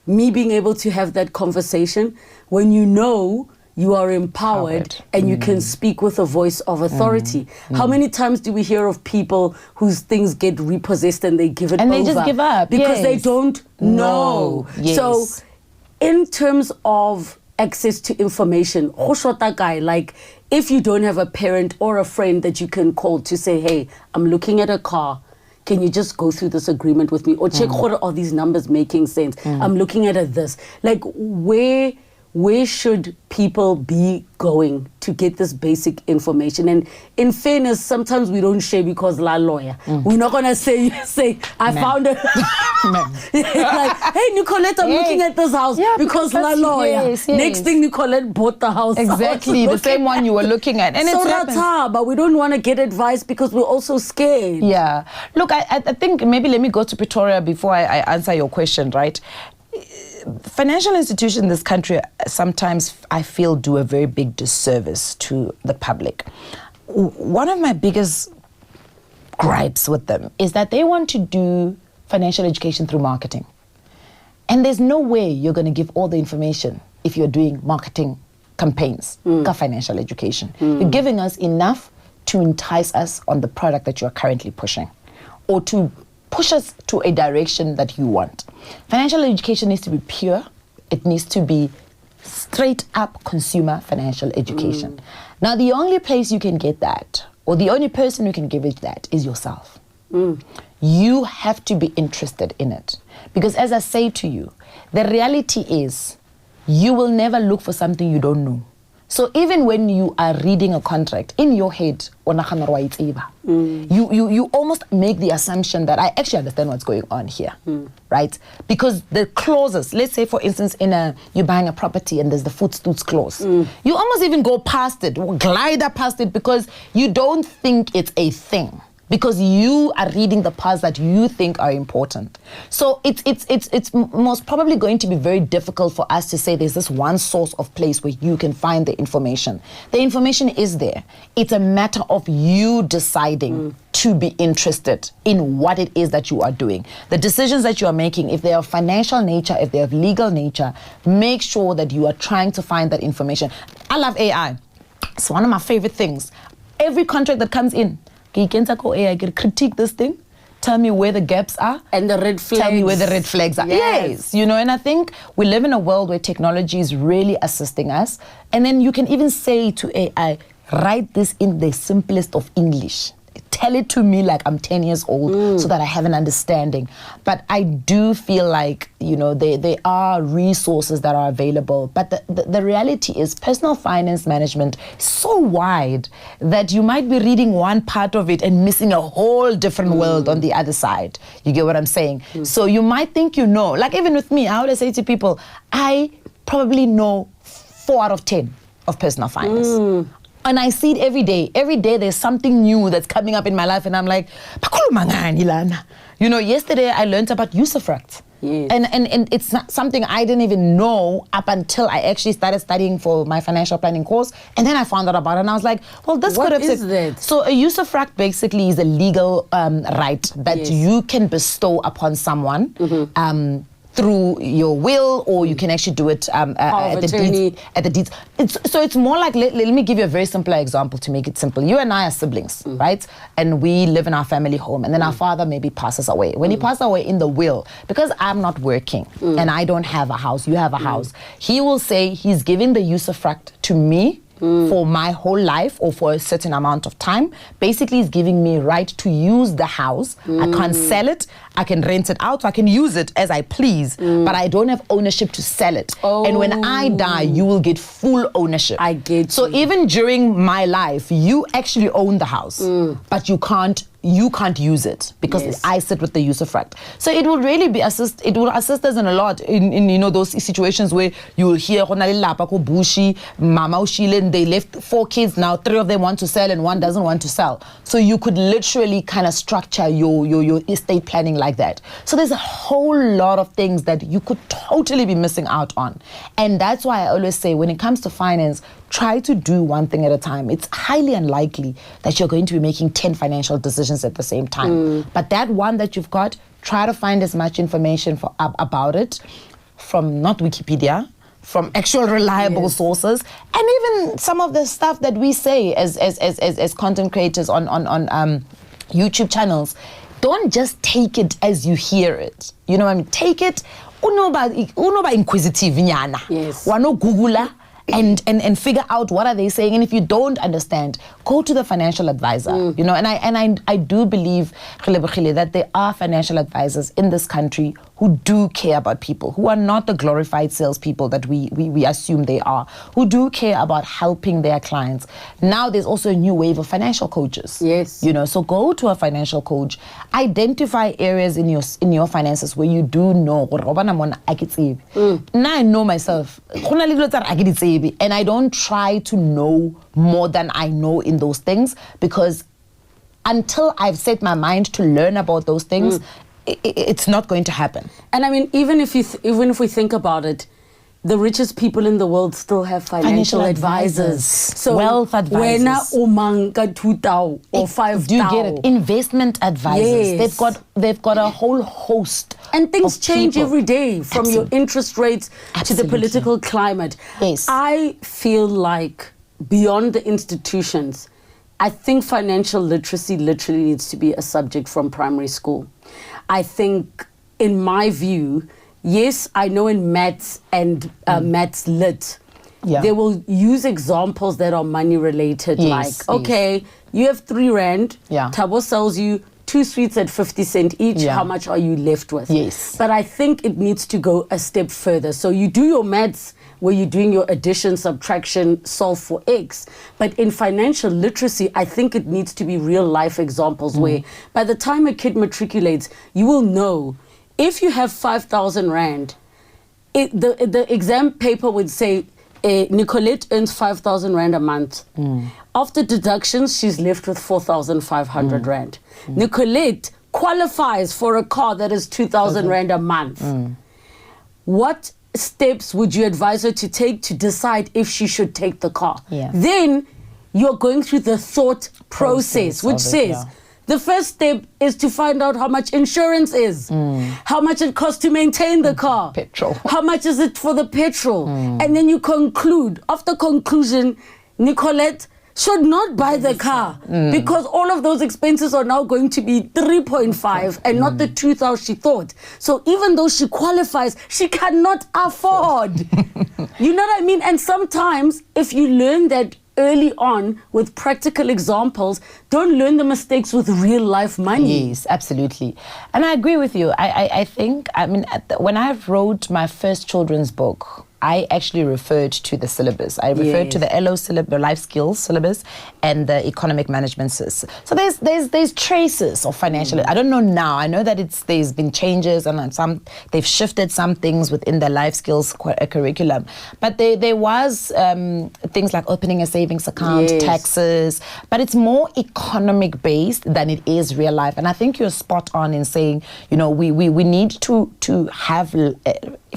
me being able to have that conversation, when you know you are empowered and you can speak with a voice of authority. How many times do we hear of people whose things get repossessed and they give it over? And they just give up. Because they don't know. Yes. So in terms of access to information, like if you don't have a parent or a friend that you can call to say, hey, I'm looking at a car, can you just go through this agreement with me? Or check are these numbers making sense? I'm looking at this. Like where should people be going to get this basic information? And in fairness, sometimes we don't share because la lawyer. We're not gonna say I found it. Like, hey Nicolette, I'm looking at this house because la lawyer. Yes. Next thing Nicolette bought the house. Exactly, the same one you were looking at. And so that's how, but we don't want to get advice because we're also scared. Yeah. Look, I think maybe let me go to Pretoria before I answer your question, right? Financial institutions in this country sometimes I feel do a very big disservice to the public. One of my biggest gripes with them is that they want to do financial education through marketing. And there's no way you're going to give all the information if you're doing marketing campaigns, financial education. You're giving us enough to entice us on the product that you're currently pushing or to push us to a direction that you want. Financial education needs to be pure. It needs to be straight up consumer financial education. Now, the only place you can get that, or the only person who can give it that, is yourself. You have to be interested in it. Because as I say to you, the reality is you will never look for something you don't know. So even when you are reading a contract, in your head, you almost make the assumption that I actually understand what's going on here, right? Because the clauses, let's say for instance, you're buying a property and there's the footstoots clause. You almost even go past it, glide past it because you don't think it's a thing. Because you are reading the parts that you think are important. So it's most probably going to be very difficult for us to say there's this one source of place where you can find the information. The information is there. It's a matter of you deciding to be interested in what it is that you are doing. The decisions that you are making, if they are financial nature, if they are legal nature, make sure that you are trying to find that information. I love AI. It's one of my favorite things. Every contract that comes in, I can critique this thing, tell me where the gaps are. And the red flags. Tell me where the red flags are. Yes. And I think we live in a world where technology is really assisting us. And then you can even say to AI, write this in the simplest of English. Tell it to me like I'm 10 years old so that I have an understanding. But I do feel like, there are resources that are available. But the reality is personal finance management is so wide that you might be reading one part of it and missing a whole different world on the other side. You get what I'm saying? So you might think you know. Like even with me, I would say to people, I probably know 4 out of 10 of personal finance. And I see it every day. Every day there's something new that's coming up in my life and I'm like, yesterday I learned about usufruct. Yes. And it's not something I didn't even know up until I actually started studying for my financial planning course. And then I found out about it and I was like, well, this could have... What is that? So a usufruct basically is a legal right that you can bestow upon someone through your will, or you can actually do it at the deeds. So it's more like, let me give you a very simple example to make it simple. You and I are siblings, right? And we live in our family home, and then our father maybe passes away. When he passes away in the will, because I'm not working and I don't have a house, you have a house, he will say he's giving the usufruct to me for my whole life or for a certain amount of time. Basically, it's giving me right to use the house. I can't sell it. I can rent it out. So I can use it as I please, but I don't have ownership to sell it. And when I die, you will get full ownership. I get So even during my life, you actually own the house, but you can't use it because I sit with the usufruct. So it will really be it will assist us in a lot in you know those situations where you will hear bushi, mama ushile, they left 4 kids, now 3 of them want to sell and 1 doesn't want to sell. So you could literally kind of structure your estate planning like that. So there's a whole lot of things that you could totally be missing out on. And that's why I always say when it comes to finance, try to do one thing at a time. It's highly unlikely that you're going to be making 10 financial decisions at the same time. But that one that you've got, try to find as much information about it from not Wikipedia, from actual reliable sources, and even some of the stuff that we say as content creators on YouTube channels. Don't just take it as you hear it. You know what I mean? Take it, unoba inquisitive nyana. Yes. Wano Googler. And figure out what are they saying, and if you don't understand, go to the financial advisor. You know, and I do believe, Relebogile, that there are financial advisors in this country who do care about people, who are not the glorified salespeople that we assume they are, who do care about helping their clients. Now there's also a new wave of financial coaches. Yes. You know, so go to a financial coach, identify areas in your finances where you do know. Now I know myself. And I don't try to know more than I know in those things, because until I've set my mind to learn about those things, it's not going to happen. And I mean, even if we think about it, the richest people in the world still have financial advisors. So wealth advisors. Wena umanga 2,000 or 5,000. Do you get it? Investment advisors. Yes. They've got a whole host. And things change people. every day, from your interest rates to the political climate. Yes. I feel like beyond the institutions, I think financial literacy literally needs to be a subject from primary school. I think, in my view, yes, I know in maths and maths lit, they will use examples that are money related, like, okay, you have 3 rand, Thabo sells you 2 sweets at 50 cents each, how much are you left with? Yes. But I think it needs to go a step further. So you do your maths where you're doing your addition, subtraction, solve for X. But in financial literacy, I think it needs to be real life examples where by the time a kid matriculates, you will know if you have 5,000 rand, the exam paper would say Nicolette earns 5,000 rand a month. After deductions, she's left with 4,500 rand. Nicolette qualifies for a car that is 2,000 rand a month. What steps would you advise her to take to decide if she should take the car? Then you're going through the thought process which says, the first step is to find out how much insurance is, how much it costs to maintain the car, petrol, how much is it for the petrol, and then you conclude. After conclusion, Nicolette should not buy the car because all of those expenses are now going to be 3.5 and not the 2,000 she thought. So even though she qualifies, she cannot afford. You know what I mean? And sometimes if you learn that early on with practical examples, don't learn the mistakes with real life money. Yes, absolutely. And I agree with you. I think, I mean, when I wrote my first children's book, I actually referred to the syllabus. I referred to the LO syllabus, the life skills syllabus, and the economic management syllabus. So there's traces of financial. I don't know now. I know that there's been changes and they've shifted some things within the life skills curriculum. But there was things like opening a savings account, taxes, but it's more economic based than it is real life. And I think you're spot on in saying, you know, we need to have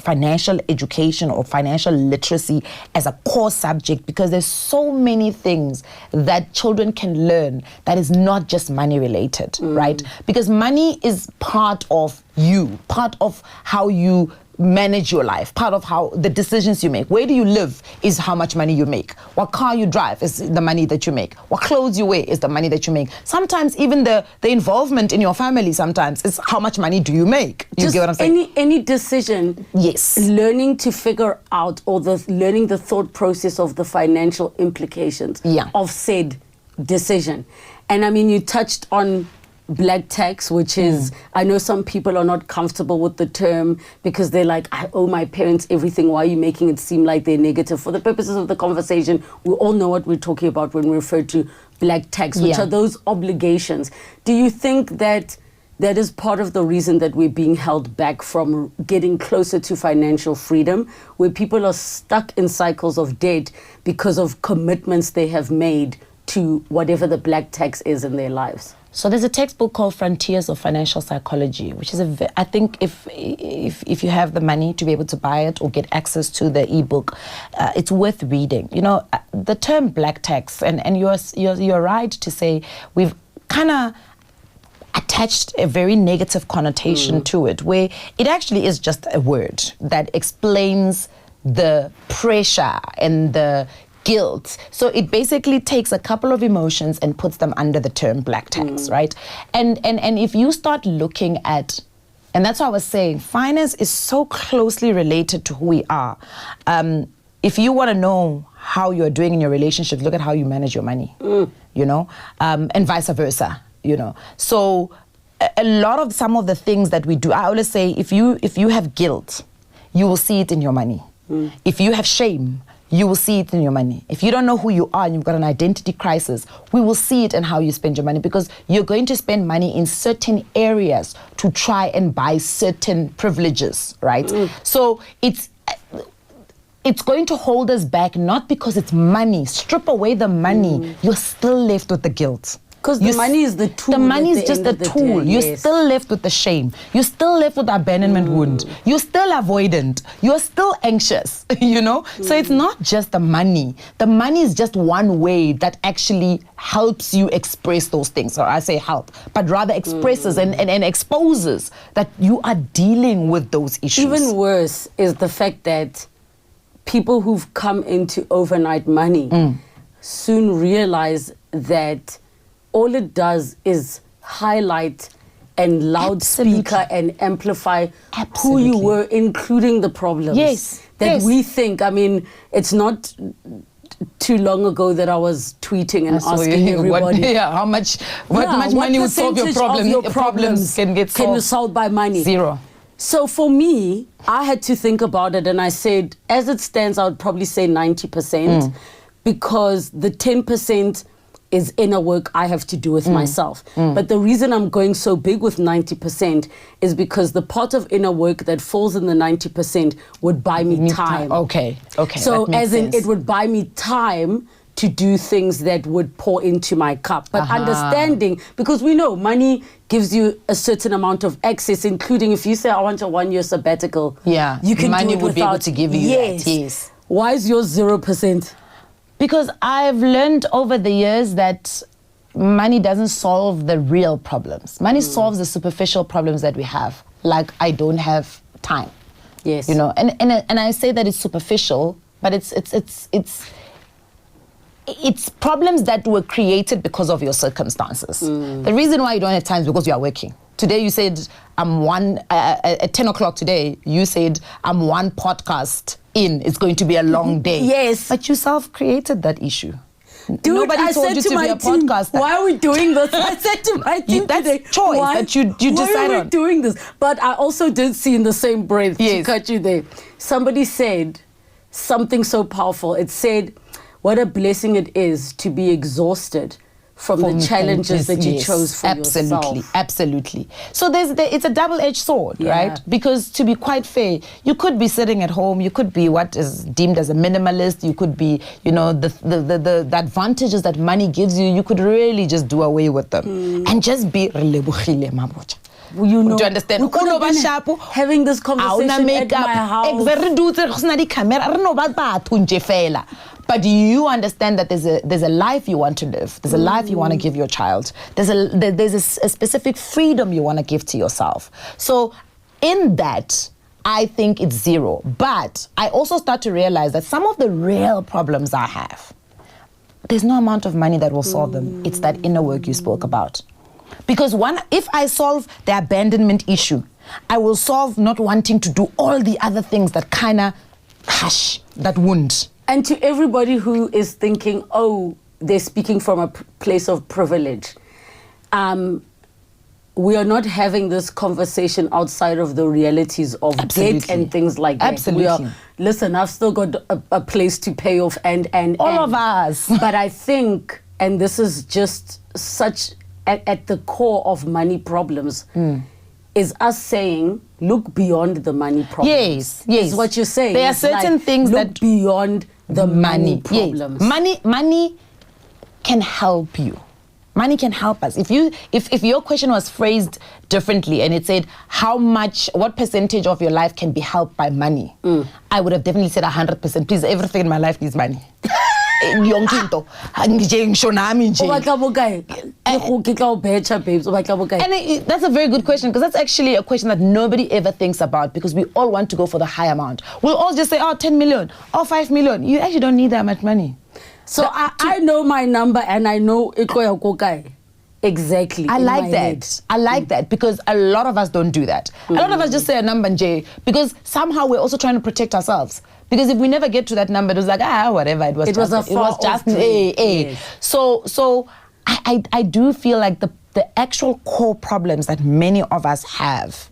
financial education or financial literacy as a core subject, because there's so many things that children can learn that is not just money related, right? Because money is part of you, part of how you manage your life, part of how the decisions you make. Where do you live is how much money you make. What car you drive is the money that you make. What clothes you wear is the money that you make. Sometimes even the involvement in your family sometimes is how much money do you make. You get what I'm saying? Any decision, yes, learning to figure out or learning the thought process of the financial implications of said decision. And I mean, you touched on black tax, which is, I know some people are not comfortable with the term because they're like, I owe my parents everything. Why are you making it seem like they're negative? For the purposes of the conversation, we all know what we're talking about when we refer to black tax, which are those obligations. Do you think that that is part of the reason that we're being held back from getting closer to financial freedom, where people are stuck in cycles of debt because of commitments they have made to whatever the black tax is in their lives? So there's a textbook called Frontiers of Financial Psychology, which is I think if you have the money to be able to buy it or get access to the ebook, it's worth reading. You know, the term black tax, and you're right to say we've kind of attached a very negative connotation to it, where it actually is just a word that explains the pressure and the guilt. So it basically takes a couple of emotions and puts them under the term black tax, right? And if you start looking at, and that's what I was saying, finance is so closely related to who we are. If you want to know how you're doing in your relationships, look at how you manage your money, you know, and vice versa, you know. So a lot of some of the things that we do, I always say, if you have guilt, you will see it in your money. If you have shame, you will see it in your money. If you don't know who you are and you've got an identity crisis, we will see it in how you spend your money, because you're going to spend money in certain areas to try and buy certain privileges, right? So it's going to hold us back, not because it's money. Strip away the money, you're still left with the guilt. Because the money is the tool. The money is just a tool. You're still left with the shame. You're still left with the abandonment wound. You're still avoidant. You're still anxious, you know? So it's not just the money. The money is just one way that actually helps you express those things. Or I say help, but rather expresses and exposes that you are dealing with those issues. Even worse is the fact that people who've come into overnight money soon realize that all it does is highlight and loudspeaker and amplify who you were, including the problems that we think. I mean, it's not too long ago that I was tweeting and asking everybody how much money would solve your problem. Your problems can get solved. Can you solve by money? Zero. So for me, I had to think about it, and I said, as it stands, I would probably say 90%, because the 10% is inner work I have to do with myself. But the reason I'm going so big with 90% is because the part of inner work that falls in the 90% would buy me time. Okay. So as in, it would buy me time to do things that would pour into my cup. But understanding, because we know money gives you a certain amount of access, including if you say, I want a 1-year sabbatical, you can money do it would be able to give you that. Yes. Why is yours 0%? Because I've learned over the years that money doesn't solve the real problems. Money solves the superficial problems that we have, like I don't have time. Yes. You know, and I say that it's superficial, but it's problems that were created because of your circumstances. The reason why you don't have time is because you are working. Today you said, at 10 o'clock today, you said, I'm one podcast in. It's going to be a long day. Yes. But you self-created that issue. Dude, Nobody I told said you to to my be a team, podcaster. why are we doing this? I said to my team That's today, choice that you decide why are on. we doing this? But I also did see in the same breath, to Yes. cut you there, somebody said something so powerful. It said, what a blessing it is to be exhausted from the challenges that you chose for yourself. Absolutely. So it's a double-edged sword, right? Because to be quite fair, you could be sitting at home, you could be what is deemed as a minimalist, you could be, you know, the advantages that money gives you, you could really just do away with them and just be Relebogile Mabotja. You know, do you understand? We could have been having this conversation at my house. But you understand that there's a life you want to live. There's a life you want to give your child. There's a specific freedom you want to give to yourself. So in that, I think it's zero. But I also start to realize that some of the real problems I have, there's no amount of money that will solve them. It's that inner work you spoke about. Because if I solve the abandonment issue, I will solve not wanting to do all the other things that kind of hush that wound. And to everybody who is thinking, oh, they're speaking from a place of privilege, we are not having this conversation outside of the realities of debt and things like that. Absolutely. Listen, I've still got a place to pay off and all of us. But I think, and this is just such at the core of money problems, is us saying, look beyond the money problems. Yes. Is what you're saying. There are certain things look that beyond the money problems. Yes. Money can help you. Money can help us. If your question was phrased differently and it said what percentage of your life can be helped by money, I would have definitely said 100%. Please, everything in my life needs money. And that's a very good question, because that's actually a question that nobody ever thinks about, because we all want to go for the high amount. We'll all just say, 10 million or 5 million. You actually don't need that much money. So I know my number and I know exactly. I like that. I like that, because a lot of us don't do that. A lot of us just say a number, Jay, because somehow we're also trying to protect ourselves. Because if we never get to that number, it was like, whatever. It was just Yes. So I do feel like the actual core problems that many of us have,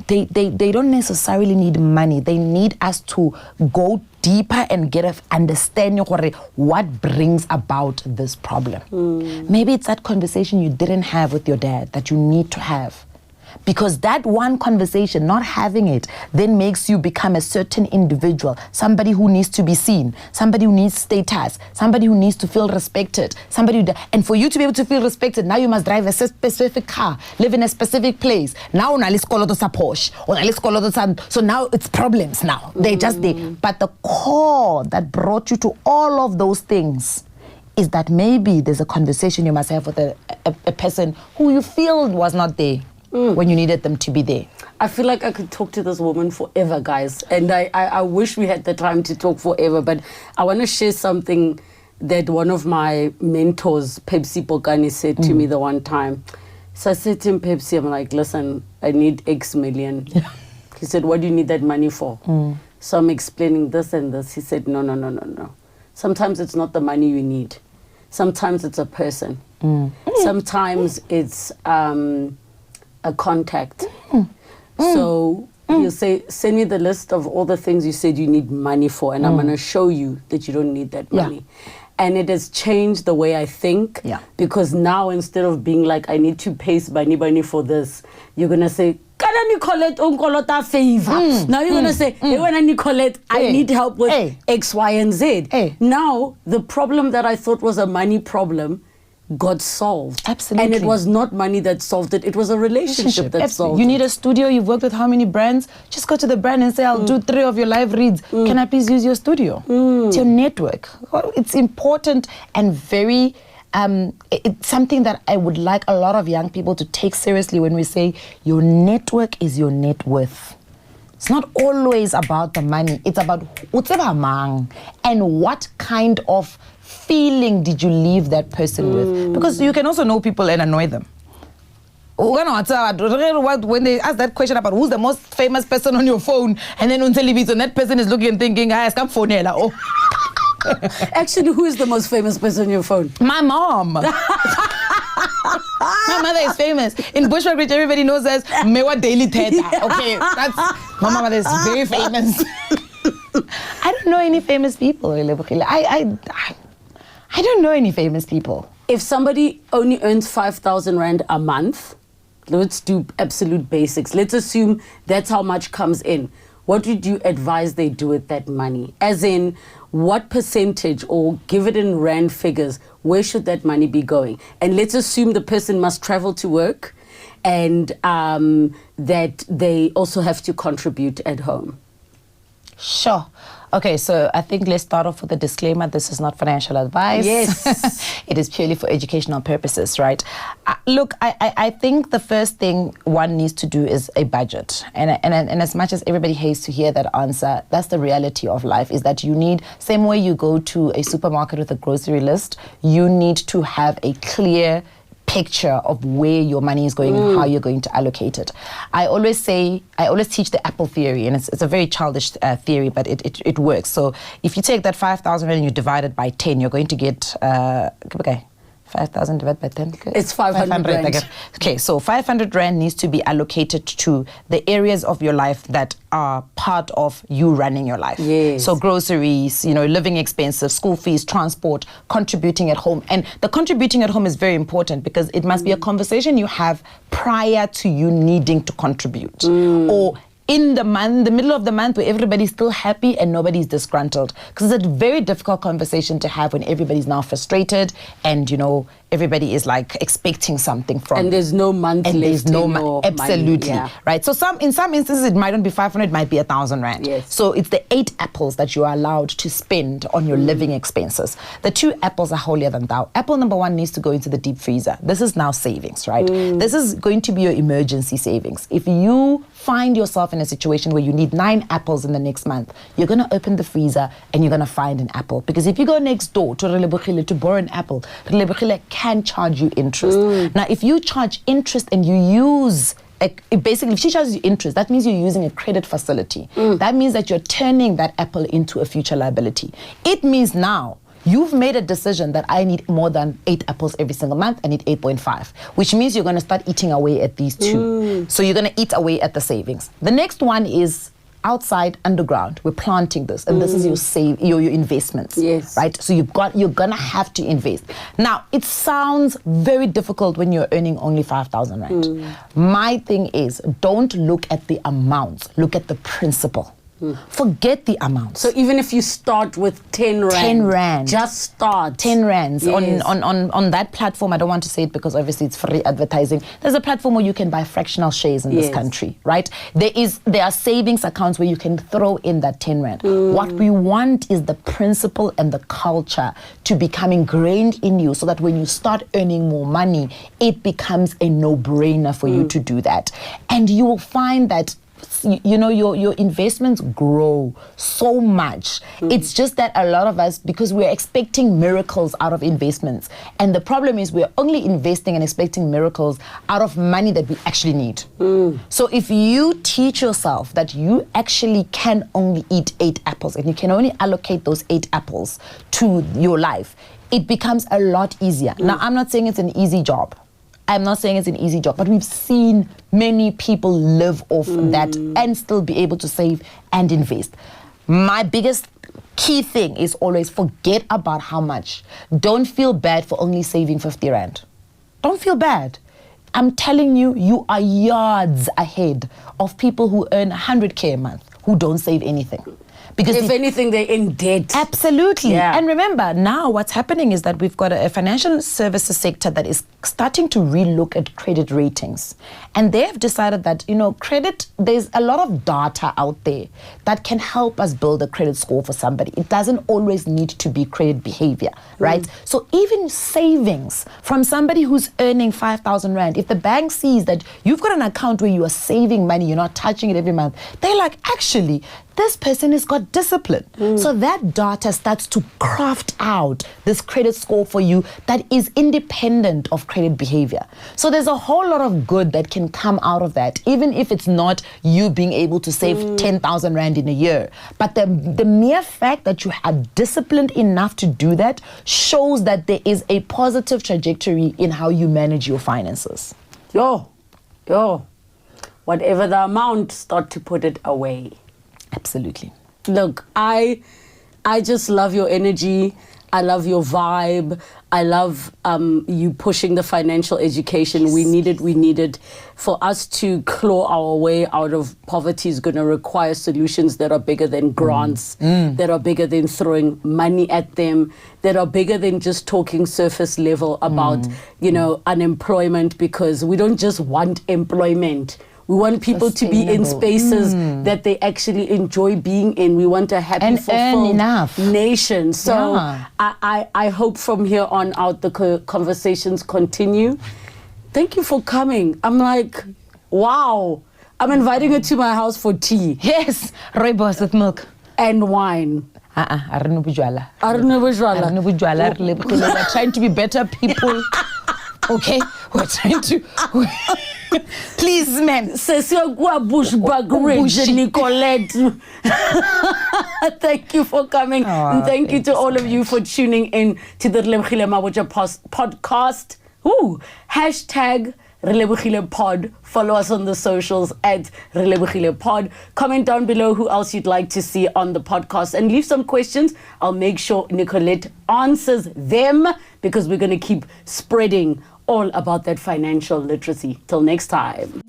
they don't necessarily need money. They need us to go deeper and get an understanding of what brings about this problem. Maybe it's that conversation you didn't have with your dad that you need to have. Because that one conversation, not having it, then makes you become a certain individual, somebody who needs to be seen, somebody who needs status, somebody who needs to feel respected, and for you to be able to feel respected, now you must drive a specific car, live in a specific place. Now, so now it's problems now. They're just there. But the core that brought you to all of those things is that maybe there's a conversation you must have with a person who you feel was not there when you needed them to be there. I feel like I could talk to this woman forever, guys. And I wish we had the time to talk forever. But I want to share something that one of my mentors, Pepsi Pokani, said to me the one time. So I said to him, Pepsi, I'm like, listen, I need X million. He said, what do you need that money for? So I'm explaining this and this. He said, no. Sometimes it's not the money you need. Sometimes it's a person. Sometimes it's a contact. So he'll say, send me the list of all the things you said you need money for, and I'm going to show you that you don't need that money. And it has changed the way I think, because now instead of being like, I need to pay Bani for this, you're going to say, Kana Nicolette, unkolota favor. Now you're going to say, hey, when Nicolette, I need help with X, Y, and Z. Now, the problem that I thought was a money problem got solved. Absolutely. And it was not money that solved it. It was a relationship that solved it. You need a studio. You've worked with how many brands? Just go to the brand and say, I'll do 3 of your live reads. Can I please use your studio? It's your network. Well, it's important and very... it's something that I would like a lot of young people to take seriously when we say your network is your net worth. It's not always about the money. It's about and what kind of feeling did you leave that person with? Because you can also know people and annoy them. When they ask that question about who's the most famous person on your phone, and then that person is looking and thinking, come phone. Actually, who is the most famous person on your phone? My mom. My mother is famous. In Bushwick, everybody knows as Mewa Daily Theatre. Okay, that's my mother is very famous. I don't know any famous people. I don't know any famous people. If somebody only earns 5,000 Rand a month, let's do absolute basics. Let's assume that's how much comes in. What would you advise they do with that money? As in, what percentage, or give it in Rand figures, where should that money be going? And let's assume the person must travel to work and that they also have to contribute at home. Sure. Okay, so I think let's start off with a disclaimer. This is not financial advice. Yes. It is purely for educational purposes, right? Look, I think the first thing one needs to do is a budget. And as much as everybody hates to hear that answer, that's the reality of life, is that you need, same way you go to a supermarket with a grocery list, you need to have a clear picture of where your money is going and how you're going to allocate it. I always teach the apple theory, and it's a very childish theory, but it works. So if you take that 5,000 and you divide it by 10, you're going to get, 5,000 divided by 10? It's 500 rand. Okay, so 500 rand needs to be allocated to the areas of your life that are part of you running your life. Yes. So groceries, living expenses, school fees, transport, contributing at home. And the contributing at home is very important because it must be a conversation you have prior to you needing to contribute. Or in the middle of the month where everybody's still happy and nobody's disgruntled. Because it's a very difficult conversation to have when everybody's now frustrated and, everybody is like expecting something from you. And there's no month left. There's no money. Absolutely. Yeah. Right. So in some instances it might not be 500, it might be 1,000 rand. Yes. So it's the 8 apples that you are allowed to spend on your living expenses. The 2 apples are holier than thou. Apple number 1 needs to go into the deep freezer. This is now savings, right? This is going to be your emergency savings. If you find yourself in a situation where you need 9 apples in the next month, you're going to open the freezer and you're going to find an apple. Because if you go next door to Relebogile to borrow an apple, Relebogile can charge you interest. Now, if you charge interest and you use, basically, if she charges you interest, that means you're using a credit facility. That means that you're turning that apple into a future liability. It means now, you've made a decision that I need more than 8 apples every single month. I need 8.5, which means you're going to start eating away at these 2. So you're going to eat away at the savings. The next one is outside, underground. We're planting this, and this is your investments. Yes. Right? So you're going to have to invest. Now, it sounds very difficult when you're earning only 5,000 rand. My thing is, don't look at the amounts, look at the principle. Forget the amount. So even if you start with 10 rand. 10 rand. Just start. 10 rands. Yes. On that platform, I don't want to say it because obviously it's free advertising. There's a platform where you can buy fractional shares in this country, right? There are savings accounts where you can throw in that 10 rand. What we want is the principle and the culture to become ingrained in you so that when you start earning more money, it becomes a no-brainer for you to do that. And you will find that your investments grow so much. It's just that a lot of us, because we're expecting miracles out of investments, and the problem is we're only investing and expecting miracles out of money that we actually need. So if you teach yourself that you actually can only eat 8 apples and you can only allocate those 8 apples to your life, it becomes a lot easier. Now, I'm not saying it's an easy job. But we've seen many people live off that and still be able to save and invest. My biggest key thing is always forget about how much. Don't feel bad for only saving 50 rand. Don't feel bad. I'm telling you, you are yards ahead of people who earn 100K a month who don't save anything. Because if anything, they're in debt. Absolutely. Yeah. And remember, now what's happening is that we've got a financial services sector that is starting to relook at credit ratings. And they've decided that, credit, there's a lot of data out there that can help us build a credit score for somebody. It doesn't always need to be credit behavior, right? So even savings from somebody who's earning 5,000 rand, if the bank sees that you've got an account where you are saving money, you're not touching it every month, they're like, actually, this person has got discipline. So that data starts to craft out this credit score for you that is independent of credit behavior. So there's a whole lot of good that can come out of that, even if it's not you being able to save 10,000 rand in a year. But the mere fact that you are disciplined enough to do that shows that there is a positive trajectory in how you manage your finances. Whatever the amount, start to put it away. Absolutely. Look, I just love your energy. I love your vibe. I love you pushing the financial education. We needed. For us to claw our way out of poverty is going to require solutions that are bigger than grants, that are bigger than throwing money at them, that are bigger than just talking surface level about, unemployment, because we don't just want employment. We want people to be in Sustainable. spaces that they actually enjoy being in. We want a happy, And earn fulfilled enough. nation. So Yeah. I hope from here on out the conversations continue. Thank you for coming. I'm like, wow. I'm inviting her to my house for tea Yes, rooibos with milk. and wine. Arno bujwala. Arno bujwala. Arno bujwala, Relebogile. We're trying to be better people. Okay? We're trying to... Please, man. Sesiokwa Bushbuck Ridge, Bushi. Nicolette. Thank you for coming. And thank you to all of you for tuning in to the Relebogile Mabotja podcast. Ooh, hashtag Relebogile Pod. Follow us on the socials at Relebogile Pod. Comment down below who else you'd like to see on the podcast and leave some questions. I'll make sure Nicolette answers them because we're going to keep spreading all about that financial literacy. Till next time.